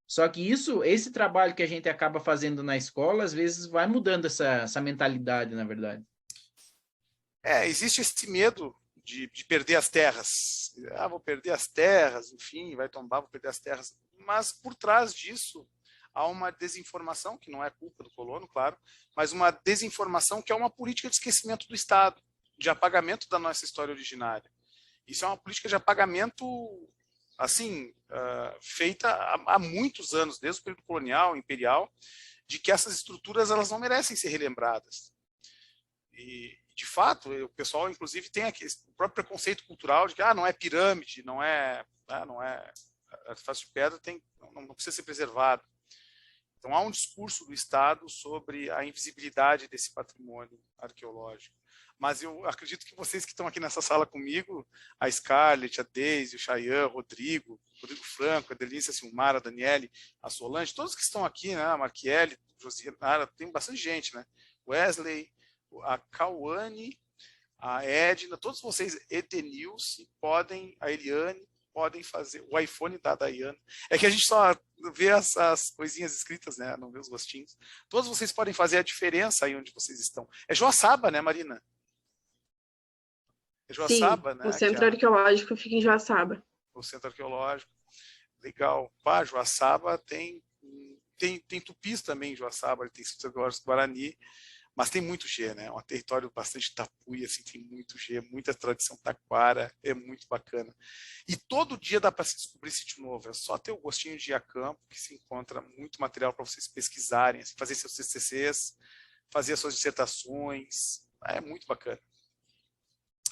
Só que esse trabalho que a gente acaba fazendo na escola, às vezes vai mudando essa mentalidade, na verdade. Existe esse medo de perder as terras. Vou perder as terras, enfim, vai tombar, vou perder as terras. Mas por trás disso há uma desinformação, que não é culpa do colono, claro, mas uma desinformação que é uma política de esquecimento do Estado, de apagamento da nossa história originária. Isso é uma política de apagamento, assim, feita há muitos anos, desde o período colonial, imperial, de que essas estruturas elas não merecem ser relembradas. E, de fato, o pessoal, inclusive, tem aqui o próprio preconceito cultural de que não é pirâmide, não é artefato de pedra, não precisa ser preservado. Então, há um discurso do Estado sobre a invisibilidade desse patrimônio arqueológico. Mas eu acredito que vocês que estão aqui nessa sala comigo, a Scarlett, a Deise, o Chayane, Rodrigo Franco, a Delícia, a Silmara, a Daniele, a Solange, todos que estão aqui, né, a Marquiele, a Josiana, tem bastante gente, né? Wesley, a Cauane, a Edna, todos vocês, Edenilce, a Eliane, podem fazer o iPhone da Dayana. É que a gente só vê as coisinhas escritas, né? Não vê os rostinhos. Todos vocês podem fazer a diferença aí onde vocês estão. É Joaçaba, né, Marina? É Joaçaba, sim, né? O centro arqueológico fica em Joaçaba. O centro arqueológico. Legal. Joaçaba tem tupis também em Joaçaba, tem centro arqueológico Guarani. Mas tem muito G, né? É um território bastante tapuia, assim, tem muito G, muita tradição taquara, é muito bacana. E todo dia dá para se descobrir sítio novo, é só ter o gostinho de ir a campo, que se encontra muito material para vocês pesquisarem, assim, fazer seus TCCs, fazer as suas dissertações, é muito bacana.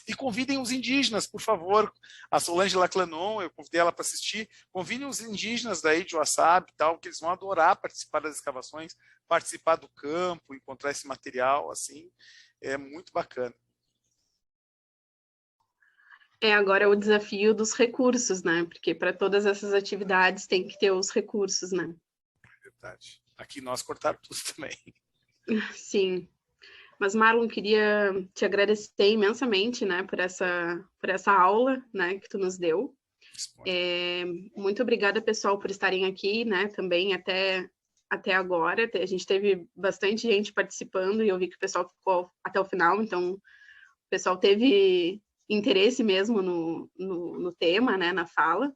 E convidem os indígenas, por favor. A Solange Laclanon, eu convidei ela para assistir. Convidem os indígenas daí de Joaçaba e tal, que eles vão adorar participar das escavações, participar do campo, encontrar esse material, assim, é muito bacana. Agora é o desafio dos recursos, né? Porque para todas essas atividades tem que ter os recursos, né? Verdade. Aqui nós cortaram tudo também. Sim. Mas, Marlon, queria te agradecer imensamente, né, por essa aula, né, que tu nos deu. Muito obrigada, pessoal, por estarem aqui, né, também até agora. A gente teve bastante gente participando e eu vi que o pessoal ficou até o final, então o pessoal teve interesse mesmo no tema, né, na fala.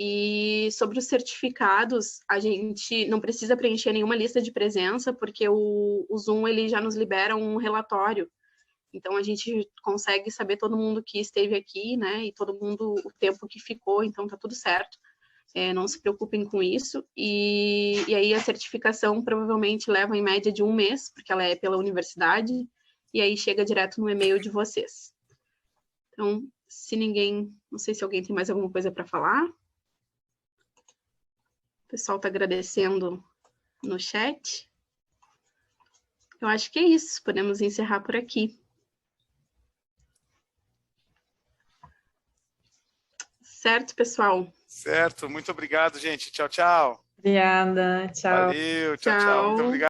E sobre os certificados, a gente não precisa preencher nenhuma lista de presença, porque o Zoom ele já nos libera um relatório. Então, a gente consegue saber todo mundo que esteve aqui, né? E todo mundo, o tempo que ficou, então tá tudo certo. Não se preocupem com isso. E aí a certificação provavelmente leva em média de 1 mês, porque ela é pela universidade, e aí chega direto no e-mail de vocês. Então, não sei se alguém tem mais alguma coisa para falar. O pessoal está agradecendo no chat. Eu acho que é isso. Podemos encerrar por aqui. Certo, pessoal? Certo. Muito obrigado, gente. Tchau, tchau. Obrigada. Tchau. Valeu. Tchau, tchau. Muito obrigado.